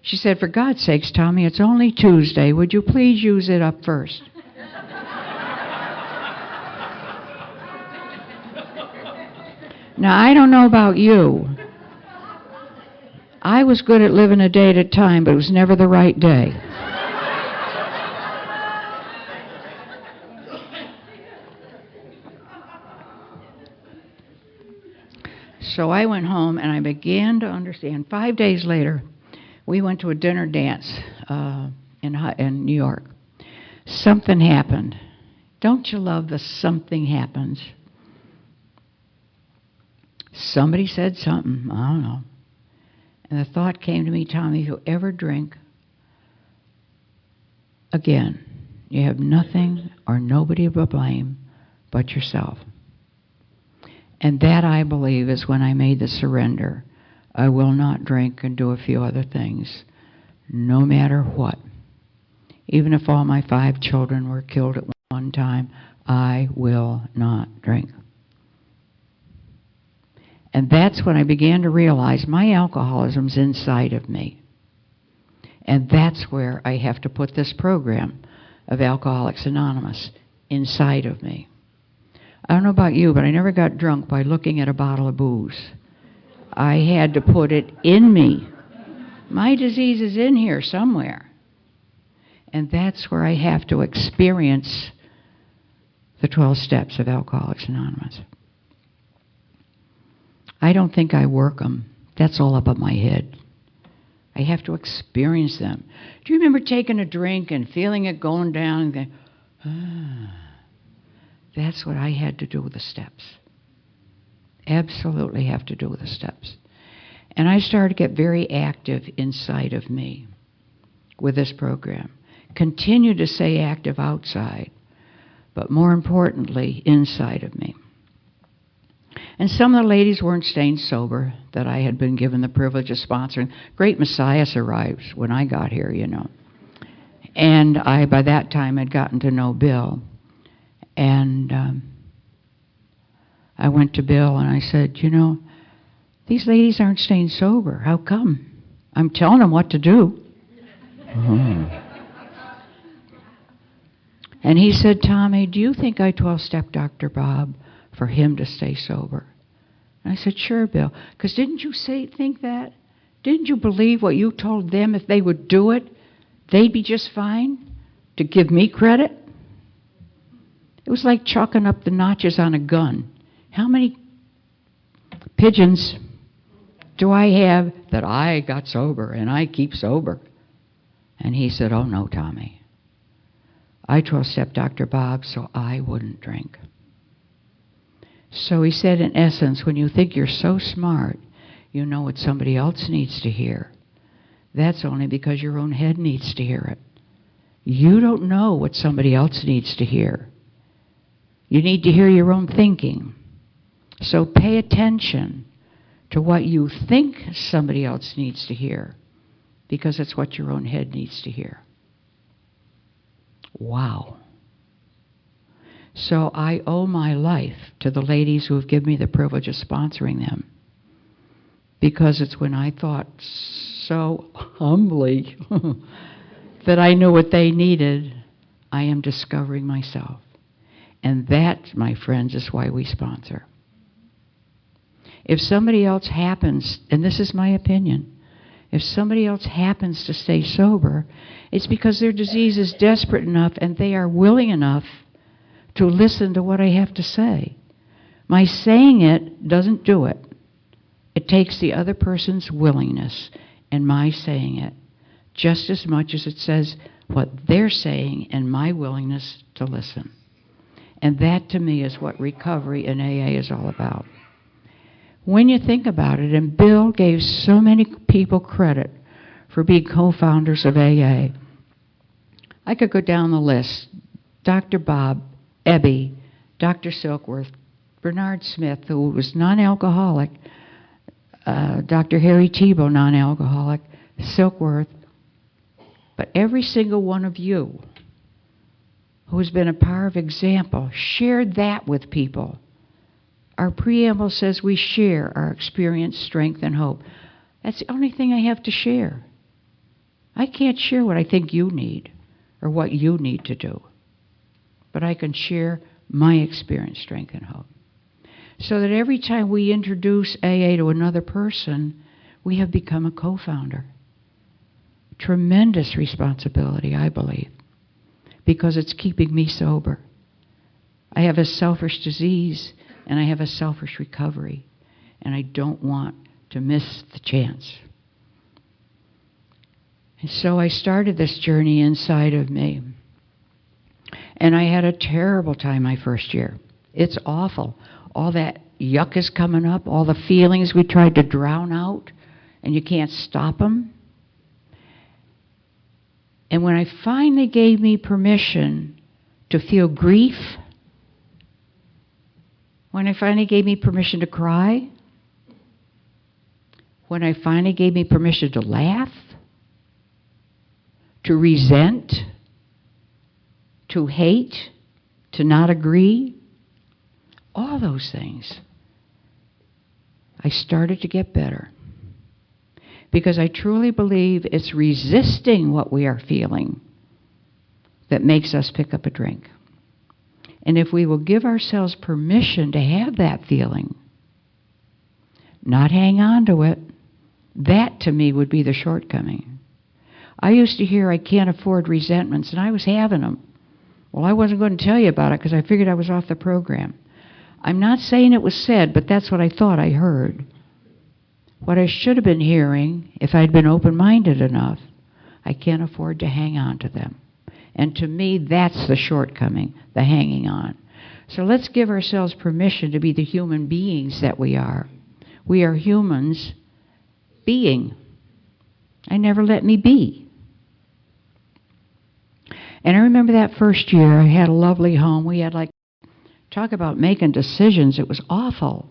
She said, for God's sakes, Tommie, it's only Tuesday. Would you please use it up first? Now, I don't know about you. I was good at living a day at a time, but it was never the right day. So I went home and I began to understand. 5 days later, we went to a dinner dance in New York. Something happened. Don't you love the something happens? Somebody said something, I don't know. And the thought came to me, Tommie, if you ever drink again, you have nothing or nobody to blame but yourself. And that, I believe, is when I made the surrender. I will not drink and do a few other things, no matter what. Even if all my 5 children were killed at one time, I will not drink. And that's when I began to realize my alcoholism's inside of me. And that's where I have to put this program of Alcoholics Anonymous inside of me. I don't know about you, but I never got drunk by looking at a bottle of booze. I had to put it in me. My disease is in here somewhere. And that's where I have to experience the 12 steps of Alcoholics Anonymous. I don't think I work them. That's all up in my head. I have to experience them. Do you remember taking a drink and feeling it going down and going, ah? That's what I had to do with the steps. Absolutely have to do with the steps. And I started to get very active inside of me with this program. Continue to stay active outside, but more importantly, inside of me. And some of the ladies weren't staying sober that I had been given the privilege of sponsoring. Great Messiahs arrived when I got here, you know. And I, by that time, had gotten to know Bill. And I went to Bill and I said, you know, these ladies aren't staying sober. How come? I'm telling them what to do. Oh. And he said, Tommie, do you think I 12-step Dr. Bob for him to stay sober? And I said, sure, Bill. Because didn't you think that? Didn't you believe what you told them? If they would do it, they'd be just fine? To give me credit? It was like chalking up the notches on a gun. How many pigeons do I have that I got sober and I keep sober? And he said, oh no, Tommie. I 12-step Dr. Bob so I wouldn't drink. So he said, in essence, when you think you're so smart, you know what somebody else needs to hear. That's only because your own head needs to hear it. You don't know what somebody else needs to hear. You need to hear your own thinking. So pay attention to what you think somebody else needs to hear, because it's what your own head needs to hear. Wow. So I owe my life to the ladies who have given me the privilege of sponsoring them. Because it's when I thought so humbly that I knew what they needed, I am discovering myself. And that, my friends, is why we sponsor. If somebody else happens, and this is my opinion, if somebody else happens to stay sober, it's because their disease is desperate enough and they are willing enough to listen to what I have to say. My saying it doesn't do it. It takes the other person's willingness and my saying it just as much as it says what they're saying and my willingness to listen. And that, to me, is what recovery in AA is all about. When you think about it, and Bill gave so many people credit for being co-founders of AA, I could go down the list. Dr. Bob, Ebby, Dr. Silkworth, Bernard Smith, who was non-alcoholic, Dr. Harry Tebow, non-alcoholic, Silkworth, but every single one of you who has been a power of example shared that with people. Our preamble says we share our experience, strength, and hope. That's the only thing I have to share. I can't share what I think you need or what you need to do, but I can share my experience, strength, and hope. So that every time we introduce AA to another person, we have become a co-founder. Tremendous responsibility, I believe, because it's keeping me sober. I have a selfish disease, and I have a selfish recovery, and I don't want to miss the chance. And so I started this journey inside of me, and I had a terrible time my first year. It's awful. All that yuck is coming up, all the feelings we tried to drown out, and you can't stop them. And when I finally gave me permission to feel grief, when I finally gave me permission to cry, when I finally gave me permission to laugh, to resent, to hate, to not agree, all those things, I started to get better. Because I truly believe it's resisting what we are feeling that makes us pick up a drink. And if we will give ourselves permission to have that feeling, not hang on to it, that to me would be the shortcoming. I used to hear I can't afford resentments, and I was having them. Well, I wasn't going to tell you about it because I figured I was off the program. I'm not saying it was said, but that's what I thought I heard. What I should have been hearing, if I'd been open-minded enough, I can't afford to hang on to them. And to me, that's the shortcoming, the hanging on. So let's give ourselves permission to be the human beings that we are. We are humans being. I never let me be. And I remember that first year, I had a lovely home. We had talk about making decisions. It was awful.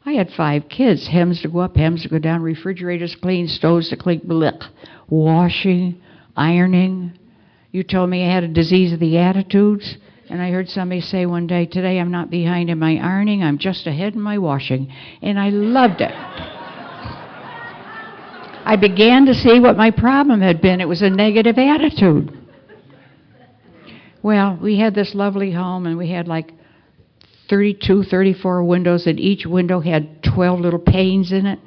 I had 5 kids, hems to go up, hems to go down, refrigerators clean, stoves to clean, washing, ironing. You told me I had a disease of the attitudes, and I heard somebody say one day, today I'm not behind in my ironing, I'm just ahead in my washing. And I loved it. I began to see what my problem had been. It was a negative attitude. Well, we had this lovely home, and we had 32, 34 windows, and each window had 12 little panes in it.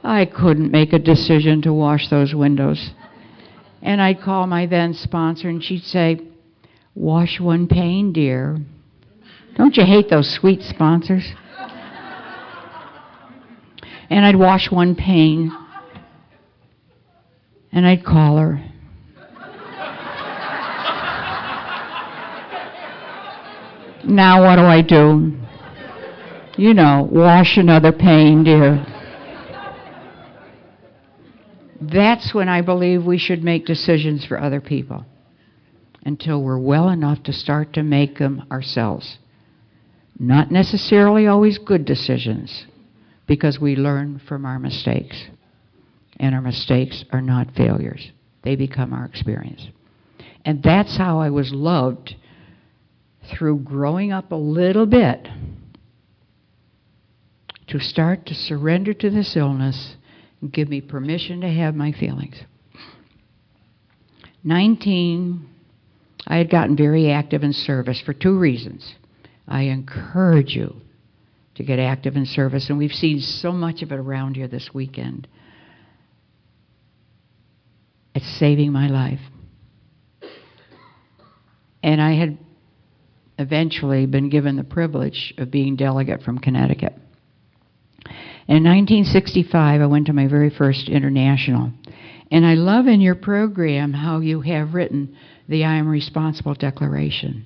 I couldn't make a decision to wash those windows. And I'd call my then sponsor, and she'd say, wash one pane, dear. Don't you hate those sweet sponsors? And I'd wash one pane, and I'd call her. Now what do I do? You know, wash another pane, dear. That's when I believe we should make decisions for other people until we're well enough to start to make them ourselves. Not necessarily always good decisions, because we learn from our mistakes. And our mistakes are not failures. They become our experience. And that's how I was loved through growing up a little bit, to start to surrender to this illness and give me permission to have my feelings. 19, I had gotten very active in service for 2 reasons. I encourage you to get active in service, and we've seen so much of it around here this weekend. It's saving my life. And I had eventually been given the privilege of being delegate from Connecticut. In 1965, I went to my very first international. And I love in your program how you have written the I Am Responsible Declaration.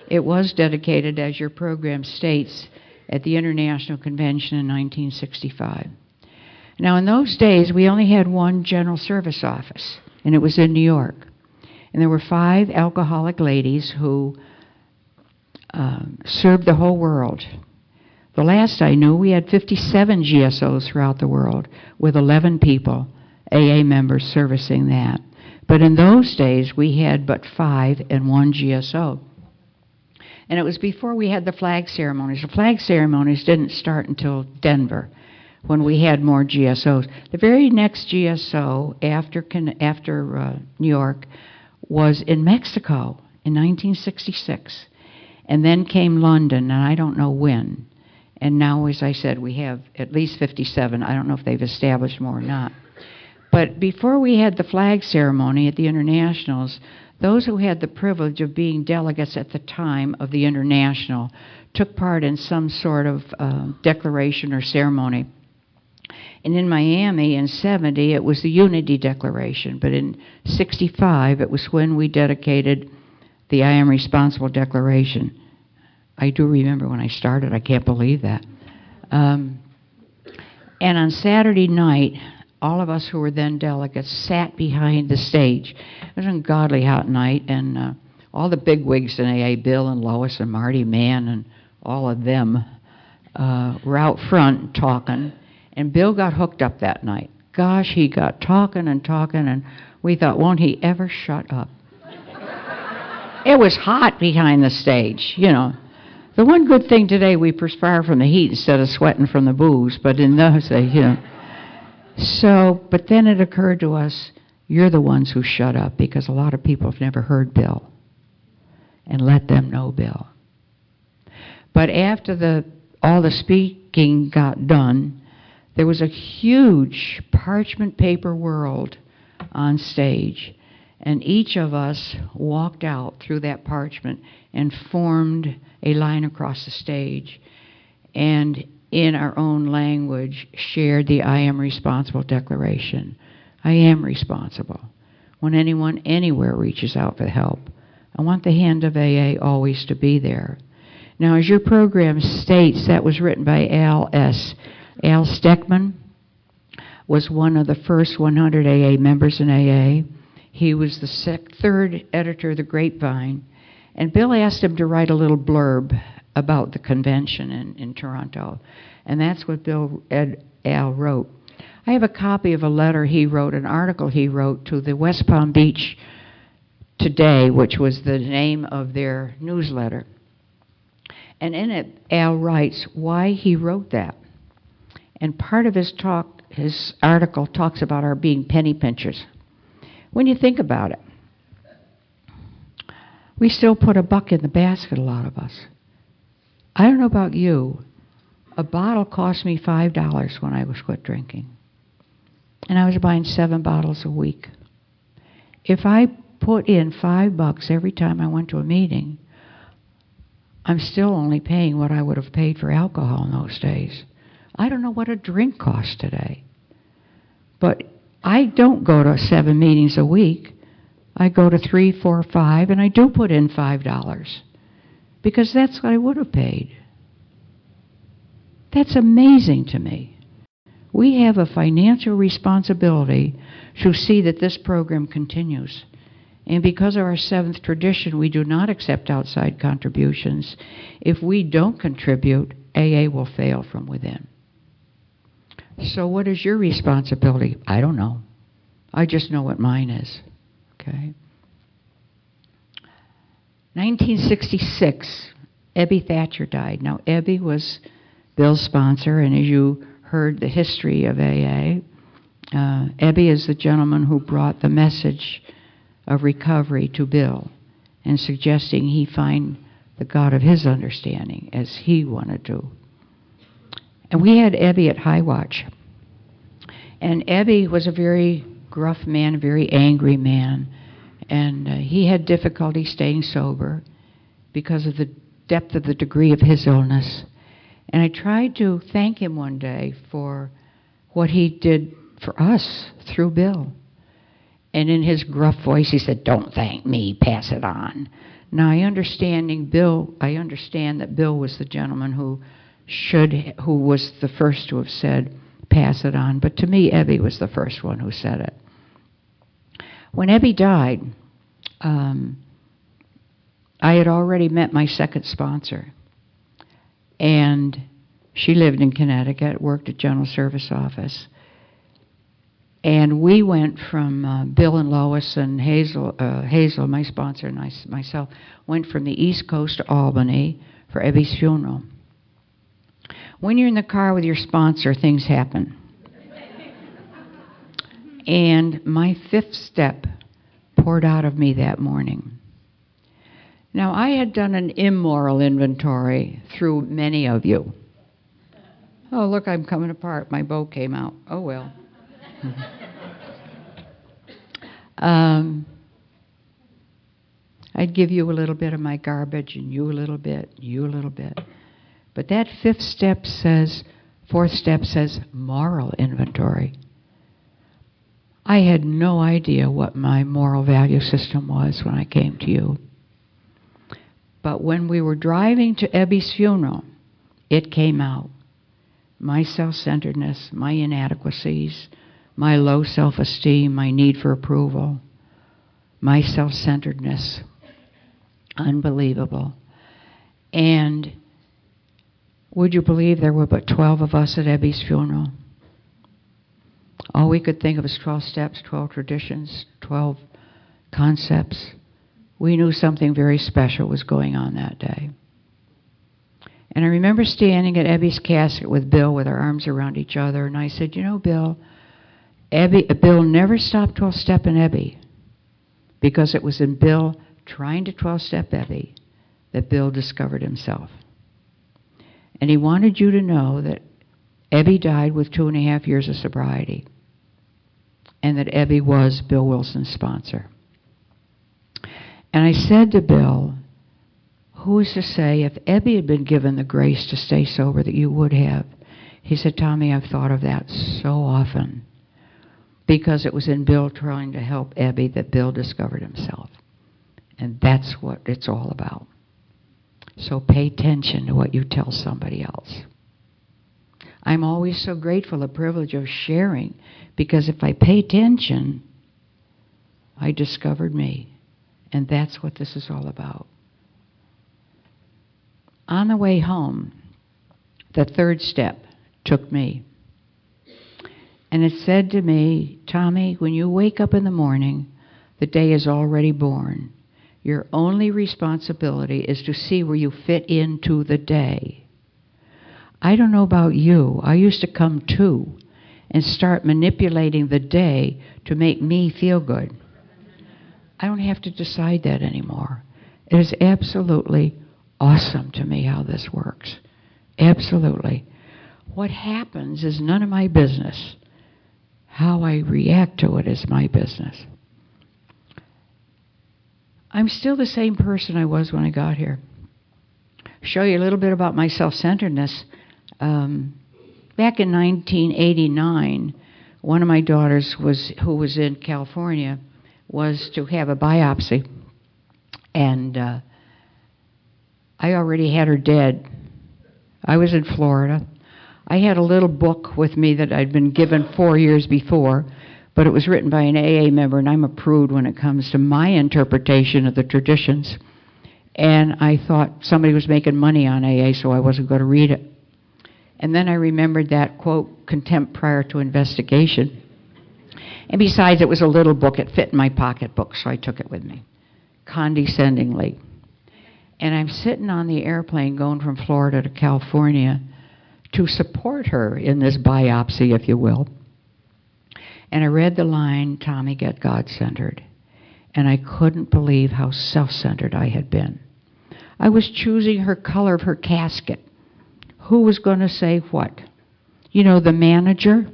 It was dedicated, as your program states, at the International Convention in 1965. Now, in those days, we only had one general service office, and it was in New York. And there were 5 alcoholic ladies who served the whole world. The last I knew, we had 57 GSOs throughout the world, with 11 people, AA members, servicing that. But in those days, we had but 5 and 1 GSO. And it was before we had the flag ceremonies. The flag ceremonies didn't start until Denver, when we had more GSOs. The very next GSO after New York was in Mexico in 1966. And then came London, and I don't know when. And now, as I said, we have at least 57. I don't know if they've established more or not. But before we had the flag ceremony at the internationals, those who had the privilege of being delegates at the time of the international took part in some sort of declaration or ceremony. And in Miami in 70, it was the Unity Declaration. But in 65, it was when we dedicated the I Am Responsible Declaration. I do remember when I started. I can't believe that. And on Saturday night, all of us who were then delegates sat behind the stage. It was an ungodly hot night, and all the bigwigs in AA, Bill and Lois and Marty Mann and all of them, were out front talking. And Bill got hooked up that night. Gosh, he got talking and talking, and we thought, won't he ever shut up? It was hot behind the stage, you know. The one good thing today, we perspire from the heat instead of sweating from the booze, but in those days, you know. So, but then it occurred to us, you're the ones who shut up, because a lot of people have never heard Bill. And let them know Bill. But after all the speaking got done, there was a huge parchment paper world on stage. And each of us walked out through that parchment and formed a line across the stage. And in our own language, shared the I Am Responsible Declaration. I am responsible. When anyone anywhere reaches out for help, I want the hand of AA always to be there. Now, as your program states, that was written by Al S. Al Steckman was one of the first 100 AA members in AA. He was the 3rd editor of the Grapevine. And Bill asked him to write a little blurb about the convention in Toronto. And that's what Al wrote. I have a copy of a letter he wrote, an article he wrote to the West Palm Beach Today, which was the name of their newsletter. And in it, Al writes why he wrote that. And part of his article talks about our being penny pinchers. When you think about it, we still put a buck in the basket, a lot of us. I don't know about you. A bottle cost me $5 when I was quit drinking. And I was buying 7 bottles a week. If I put in $5 every time I went to a meeting, I'm still only paying what I would have paid for alcohol in those days. I don't know what a drink costs today. But I don't go to 7 meetings a week. I go to 3, 4, 5, and I do put in $5 because that's what I would have paid. That's amazing to me. We have a financial responsibility to see that this program continues. And because of our 7th tradition, we do not accept outside contributions. If we don't contribute, AA will fail from within. So what is your responsibility? I don't know. I just know what mine is. Okay? 1966, Ebby Thatcher died. Now, Ebby was Bill's sponsor, and as you heard the history of AA, Ebby is the gentleman who brought the message of recovery to Bill and suggesting he find the God of his understanding as he wanted to. And we had Ebby at High Watch. And Ebby was a very gruff man, a very angry man. And he had difficulty staying sober because of the depth of the degree of his illness. And I tried to thank him one day for what he did for us through Bill. And in his gruff voice, he said, "Don't thank me, pass it on." Now, I understand that Bill was the gentleman who was the first to have said, "Pass it on." But to me, Ebby was the first one who said it. When Ebby died, I had already met my second sponsor. And she lived in Connecticut, worked at General Service Office. And we went from, Bill and Lois and Hazel, my sponsor, and myself, went from the East Coast to Albany for Ebby's funeral. When you're in the car with your sponsor, things happen. And my fifth step poured out of me that morning. Now, I had done an immoral inventory through many of you. Oh, look, I'm coming apart. My bow came out. Oh, well. I'd give you a little bit of my garbage, and you a little bit, you a little bit. But that fourth step says moral inventory. I had no idea what my moral value system was when I came to you. But when we were driving to Ebby's funeral, it came out. My self-centeredness, my inadequacies, my low self-esteem, my need for approval, my self-centeredness, unbelievable. And would you believe there were but 12 of us at Ebby's funeral? All we could think of was 12 steps, 12 traditions, 12 concepts. We knew something very special was going on that day. And I remember standing at Ebby's casket with Bill with our arms around each other, and I said, "You know, Bill, Bill never stopped 12-step in Ebby, because it was in Bill trying to 12-step Ebby that Bill discovered himself. And he wanted you to know that Ebby died with 2.5 years of sobriety, and that Ebby was Bill Wilson's sponsor." And I said to Bill, "Who's to say if Ebby had been given the grace to stay sober that you would have?" He said, "Tommie, I've thought of that so often, because it was in Bill trying to help Ebby that Bill discovered himself. And that's what it's all about. So pay attention to what you tell somebody else." I'm always so grateful, the privilege of sharing, because if I pay attention, I discovered me. And that's what this is all about. On the way home, the third step took me. And it said to me, "Tommie, when you wake up in the morning, the day is already born. Your only responsibility is to see where you fit into the day." I don't know about you. I used to come to and start manipulating the day to make me feel good. I don't have to decide that anymore. It is absolutely awesome to me how this works. Absolutely. What happens is none of my business. How I react to it is my business. I'm still the same person I was when I got here. Show you a little bit about my self-centeredness. Back in 1989, one of my daughters who was in California was to have a biopsy, and I already had her dead. I was in Florida. I had a little book with me that I'd been given 4 years before, but it was written by an AA member, and I'm a prude when it comes to my interpretation of the traditions. And I thought somebody was making money on AA, so I wasn't going to read it. And then I remembered that, quote, "contempt prior to investigation." And besides, it was a little book. It fit in my pocketbook, so I took it with me, condescendingly. And I'm sitting on the airplane going from Florida to California to support her in this biopsy, if you will. And I read the line, Tommie, get God-centered. And I couldn't believe how self-centered I had been. I was choosing her color of her casket. Who was going to say what? You know, the manager.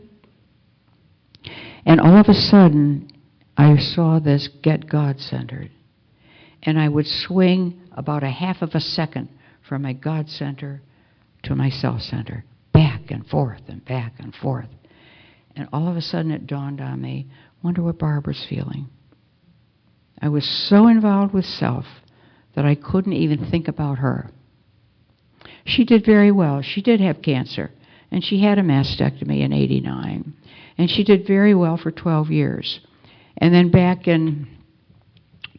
And all of a sudden, I saw this get God-centered. And I would swing about a half of a second from my God center to my self center, back and forth and back and forth. And all of a sudden it dawned on me, wonder what Barbara's feeling. I was so involved with self that I couldn't even think about her. She did very well. She did have cancer, and she had a mastectomy in '89. And she did very well for 12 years. And then back in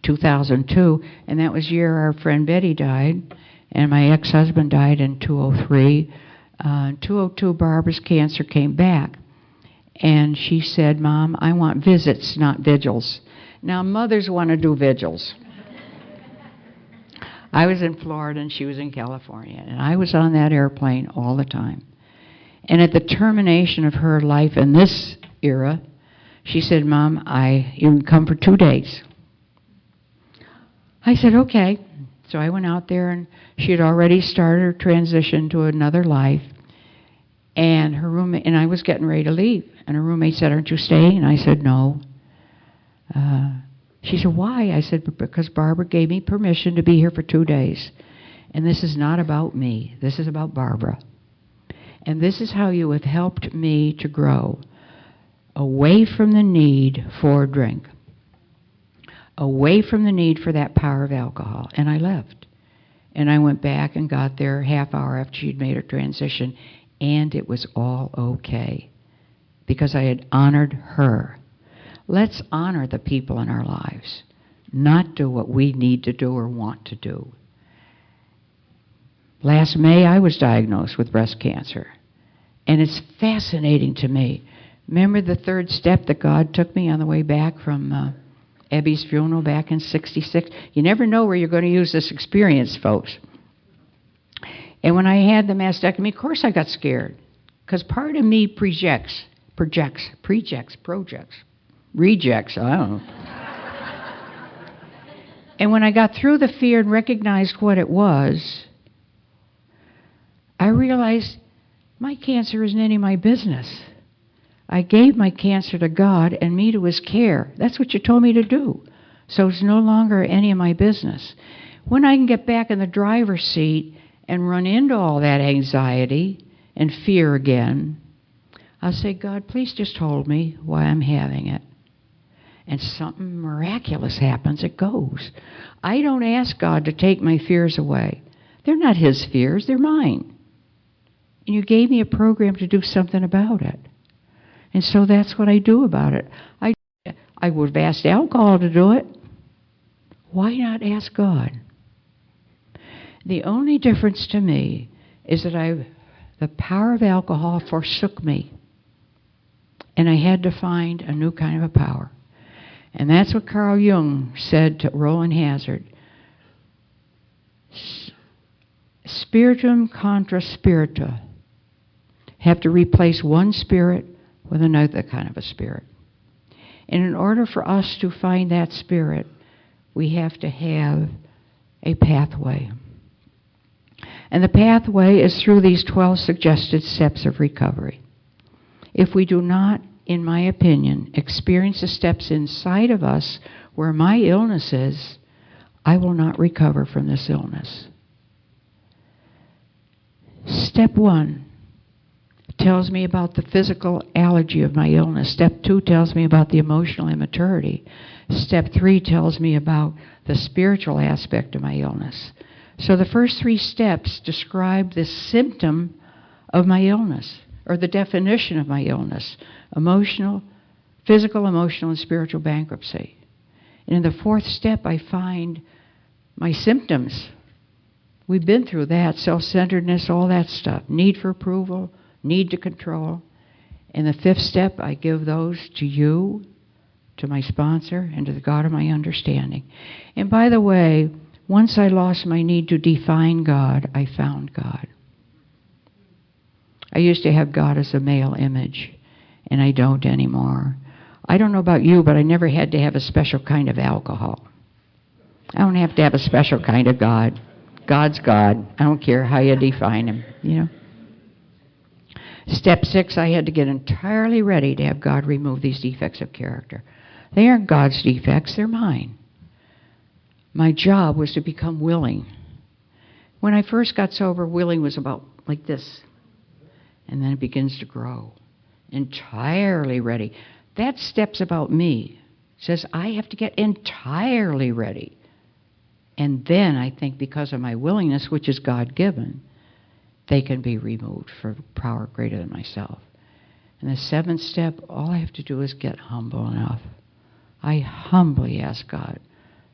2002, and that was the year our friend Betty died, and my ex-husband died in 2003. In 2002, Barbara's cancer came back, and she said, Mom, I want visits, not vigils. Now, mothers want to do vigils. I was in Florida, and she was in California, and I was on that airplane all the time. And at the termination of her life in this era, she said, Mom, you can come for 2 days. I said, okay. So I went out there, and she had already started her transition to another life. And her roommate, and I was getting ready to leave. And her roommate said, aren't you staying? And I said, no. She said, why? I said, because Barbara gave me permission to be here for 2 days. And this is not about me. This is about Barbara. And this is how you have helped me to grow away from the need for a drink, away from the need for that power of alcohol. And I left. And I went back and got there half hour after she'd made her transition, and it was all okay because I had honored her. Let's honor the people in our lives, not do what we need to do or want to do. Last May, I was diagnosed with breast cancer, and it's fascinating to me. Remember the third step that God took me on the way back from Abby's funeral back in '66? You never know where you're going to use this experience, folks. And when I had the mastectomy, of course I got scared, because part of me rejects, I don't know. And when I got through the fear and recognized what it was, I realized my cancer isn't any of my business. I gave my cancer to God and me to His care. That's what you told me to do. So it's no longer any of my business. When I can get back in the driver's seat and run into all that anxiety and fear again, I'll say, God, please just hold me while I'm having it. And something miraculous happens. It goes. I don't ask God to take my fears away. They're not His fears. They're mine. And you gave me a program to do something about it. And so that's what I do about it. I would have asked alcohol to do it. Why not ask God? The only difference to me is that the power of alcohol forsook me. And I had to find a new kind of a power. And that's what Carl Jung said to Roland Hazard. Spiritum contra spiritu. Have to replace one spirit with another kind of a spirit. And in order for us to find that spirit, we have to have a pathway. And the pathway is through these 12 suggested steps of recovery. If we do not, in my opinion, experience the steps inside of us where my illness is, I will not recover from this illness. Step 1 tells me about the physical allergy of my illness. Step 2 tells me about the emotional immaturity. Step 3 tells me about the spiritual aspect of my illness. So the first 3 steps describe the symptom of my illness, or the definition of my illness: physical, emotional, and spiritual bankruptcy. And in the 4th step, I find my symptoms. We've been through that, self-centeredness, all that stuff, need for approval, need to control. In the 5th step, I give those to you, to my sponsor, and to the God of my understanding. And by the way, Once I lost my need to define God, I found God. I used to have God as a male image, and I don't anymore. I don't know about you, but I never had to have a special kind of alcohol. I don't have to have a special kind of God. God's God. I don't care how you define him, you know. Step 6, I had to get entirely ready to have God remove these defects of character. They aren't God's defects, they're mine. My job was to become willing. When I first got sober, willing was about like this. And then it begins to grow. Entirely ready. That step's about me. It says I have to get entirely ready. And then I think because of my willingness, which is God-given, they can be removed for power greater than myself. And the 7th step, all I have to do is get humble enough. I humbly ask God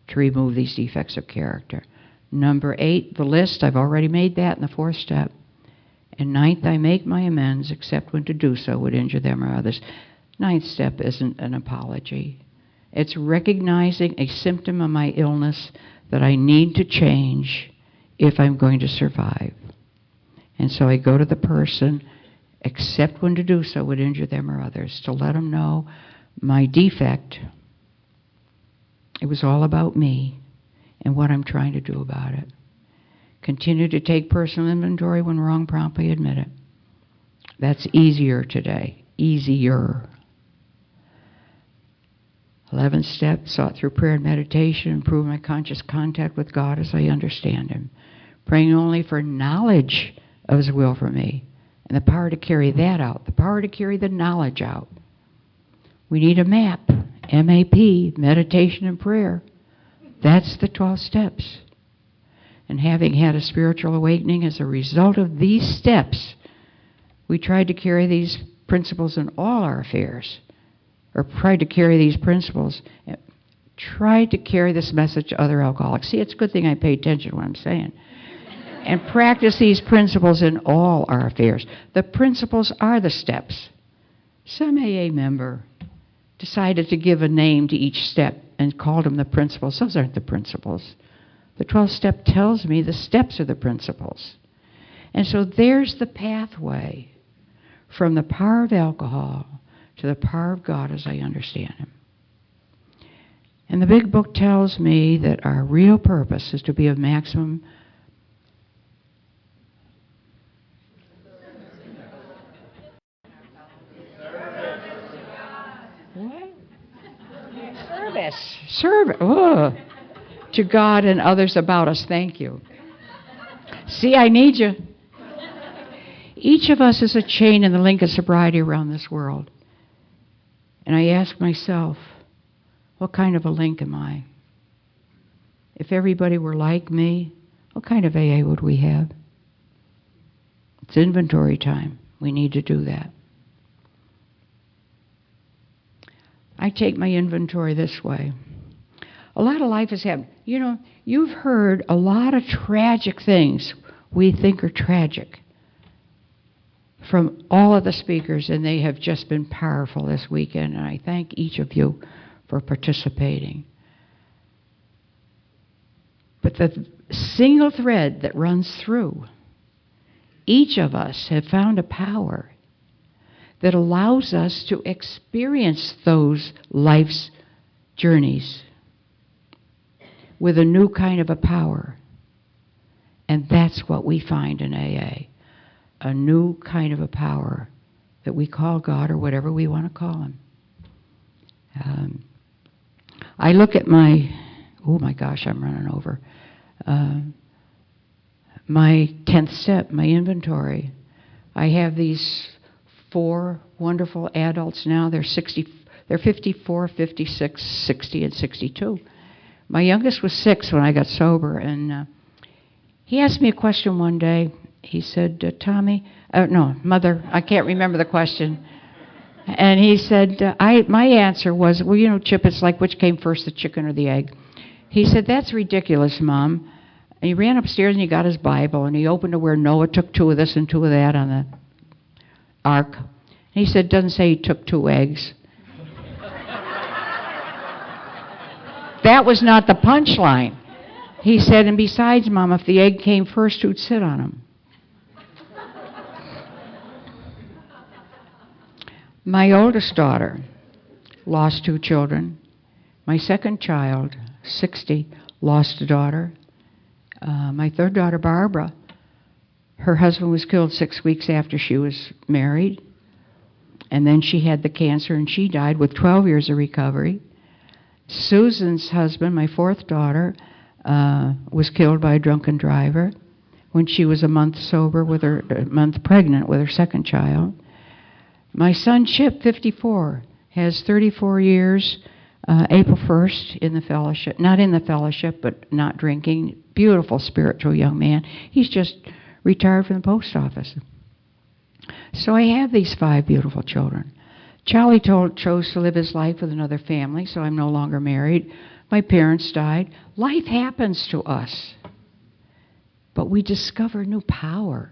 to remove these defects of character. Number 8, the list, I've already made that in the 4th step. And 9th, I make my amends, except when to do so would injure them or others. 9th step isn't an apology. It's recognizing a symptom of my illness that I need to change if I'm going to survive. And so I go to the person, except when to do so would injure them or others, to let them know my defect. It was all about me and what I'm trying to do about it. Continue to take personal inventory when wrong, promptly admit it. That's easier today. Easier. 11th step, sought through prayer and meditation, improve my conscious contact with God as I understand him. Praying only for knowledge of his will for me and the power to carry that out, the power to carry the knowledge out. We need a map, MAP, meditation and prayer. That's the 12 steps. And having had a spiritual awakening as a result of these steps, we tried to carry these principles in all our affairs, or tried to carry these principles, tried to carry this message to other alcoholics. See, it's a good thing I pay attention to what I'm saying. And practice these principles in all our affairs. The principles are the steps. Some AA member decided to give a name to each step and called them the principles. Those aren't the principles. The 12th step tells me the steps are the principles. And so there's the pathway from the power of alcohol to the power of God as I understand him. And the big book tells me that our real purpose is to be of maximum service. To God and others about us. Thank you. See, I need you. Each of us is a chain in the link of sobriety around this world. And I ask myself, what kind of a link am I? If everybody were like me, what kind of AA would we have? It's inventory time. We need to do that. I take my inventory this way. A lot of life has happened. You know, you've heard a lot of tragic things we think are tragic from all of the speakers, and they have just been powerful this weekend, and I thank each of you for participating. But the single thread that runs through, each of us have found a power that allows us to experience those life's journeys with a new kind of a power. And that's what we find in AA. A new kind of a power that we call God or whatever we want to call him. I look at my, oh my gosh, I'm running over. My 10th step, my inventory. I have these 4 wonderful adults now. They're 54, 56, 60, and 62. My youngest was 6 when I got sober, and he asked me a question one day. He said, Tommie, Mother, I can't remember the question. And he said, my answer was, well, you know, Chip, it's like which came first, the chicken or the egg? He said, that's ridiculous, Mom. And he ran upstairs and he got his Bible, and he opened to where Noah took 2 of this and 2 of that on the ark. And he said, doesn't say he took 2 eggs. That was not the punchline. He said, and besides, Mom, if the egg came first, who'd sit on him? My oldest daughter lost 2 children. My second child, 60, lost a daughter. My third daughter, Barbara, her husband was killed 6 weeks after she was married. And then she had the cancer and she died with 12 years of recovery. Susan's husband, my fourth daughter, was killed by a drunken driver when she was a month pregnant with her second child. My son Chip, 54, has 34 years, April 1st, in the fellowship. Not in the fellowship, but not drinking. Beautiful, spiritual young man. He's just retired from the post office. So I have these 5 beautiful children. Charlie chose to live his life with another family, so I'm no longer married. My parents died. Life happens to us. But we discover new power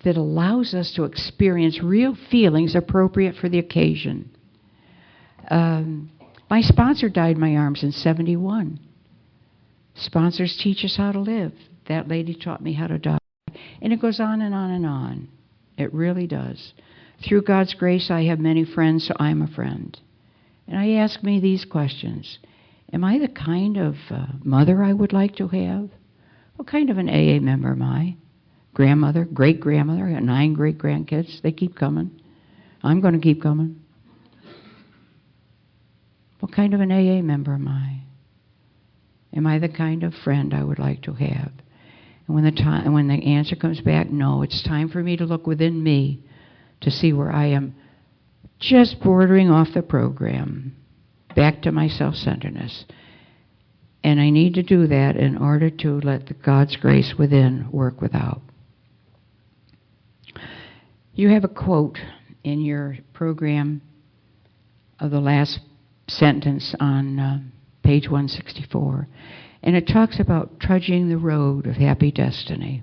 that allows us to experience real feelings appropriate for the occasion. My sponsor died in my arms in 71. Sponsors teach us how to live. That lady taught me how to die. And it goes on and on and on. It really does. Through God's grace, I have many friends, so I'm a friend. And I ask me these questions. Am I the kind of mother I would like to have? What kind of an AA member am I? Grandmother, great-grandmother, I got 9 great-grandkids. They keep coming. I'm going to keep coming. What kind of an AA member am I? Am I the kind of friend I would like to have? And when the answer comes back, no, it's time for me to look within me to see where I am just bordering off the program, back to my self-centeredness. And I need to do that in order to let God's grace within work without. You have a quote in your program of the last sentence on page 164, and it talks about trudging the road of happy destiny.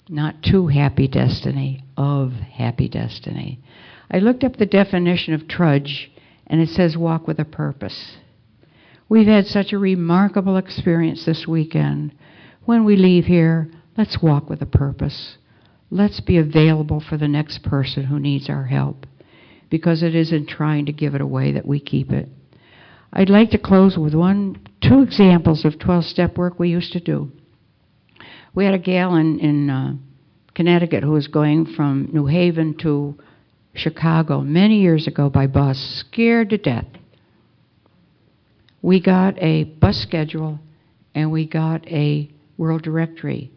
Not to happy destiny, of happy destiny. I looked up the definition of trudge, and it says walk with a purpose. We've had such a remarkable experience this weekend. When we leave here, let's walk with a purpose. Let's be available for the next person who needs our help, because it isn't trying to give it away that we keep it. I'd like to close with 2 examples of 12-step work we used to do. We had a gal in Connecticut who was going from New Haven to Chicago many years ago by bus, scared to death. We got a bus schedule and we got a World Directory.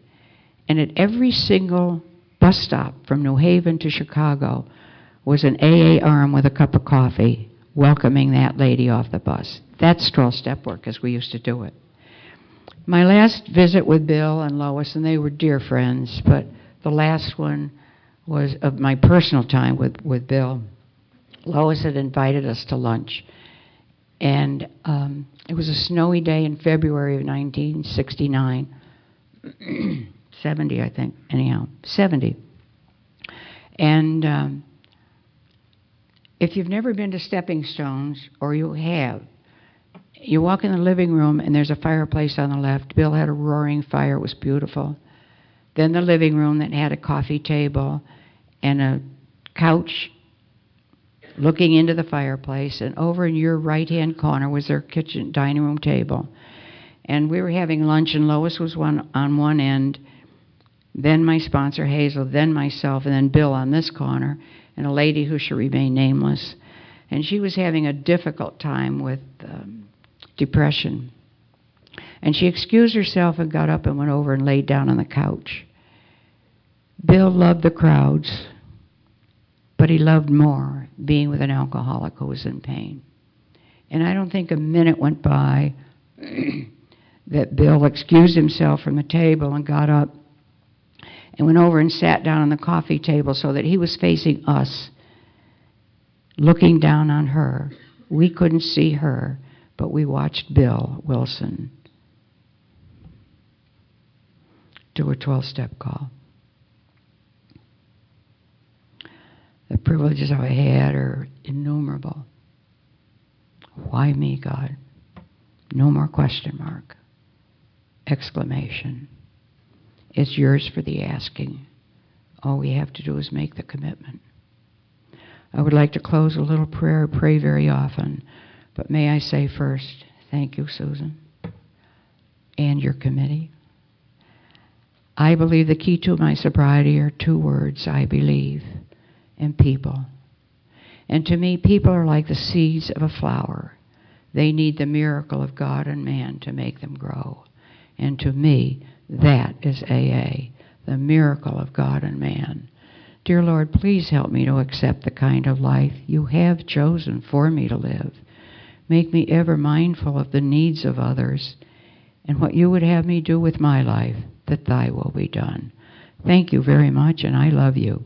And at every single bus stop from New Haven to Chicago was an AA arm with a cup of coffee welcoming that lady off the bus. That's 12-step work as we used to do it. My last visit with Bill and Lois, and they were dear friends, but the last one was of my personal time with Bill. Lois had invited us to lunch, and it was a snowy day in February of 1969. 70, I think, anyhow, 70. And if you've never been to Stepping Stones, or you have, you walk in the living room and there's a fireplace on the left. Bill had a roaring fire. It was beautiful. Then the living room that had a coffee table and a couch looking into the fireplace. And over in your right-hand corner was their kitchen dining room table. And we were having lunch, and Lois was on one end, then my sponsor, Hazel, then myself, and then Bill on this corner, and a lady who should remain nameless. And she was having a difficult time with depression. And she excused herself and got up and went over and laid down on the couch. Bill loved the crowds, but he loved more being with an alcoholic who was in pain. And I don't think a minute went by that Bill excused himself from the table and got up and went over and sat down on the coffee table so that he was facing us, looking down on her. We couldn't see her, but we watched Bill Wilson do a 12-step call. The privileges I had are innumerable. Why me, God? No more question mark. Exclamation. It's yours for the asking. All we have to do is make the commitment. I would like to close a little prayer. I pray very often. But may I say first, thank you, Susan, and your committee. I believe the key to my sobriety are two words: I believe, and people. And to me, people are like the seeds of a flower. They need the miracle of God and man to make them grow. And to me, that is AA, the miracle of God and man. Dear Lord, please help me to accept the kind of life you have chosen for me to live. Make me ever mindful of the needs of others and what you would have me do with my life, that thy will be done. Thank you very much, and I love you.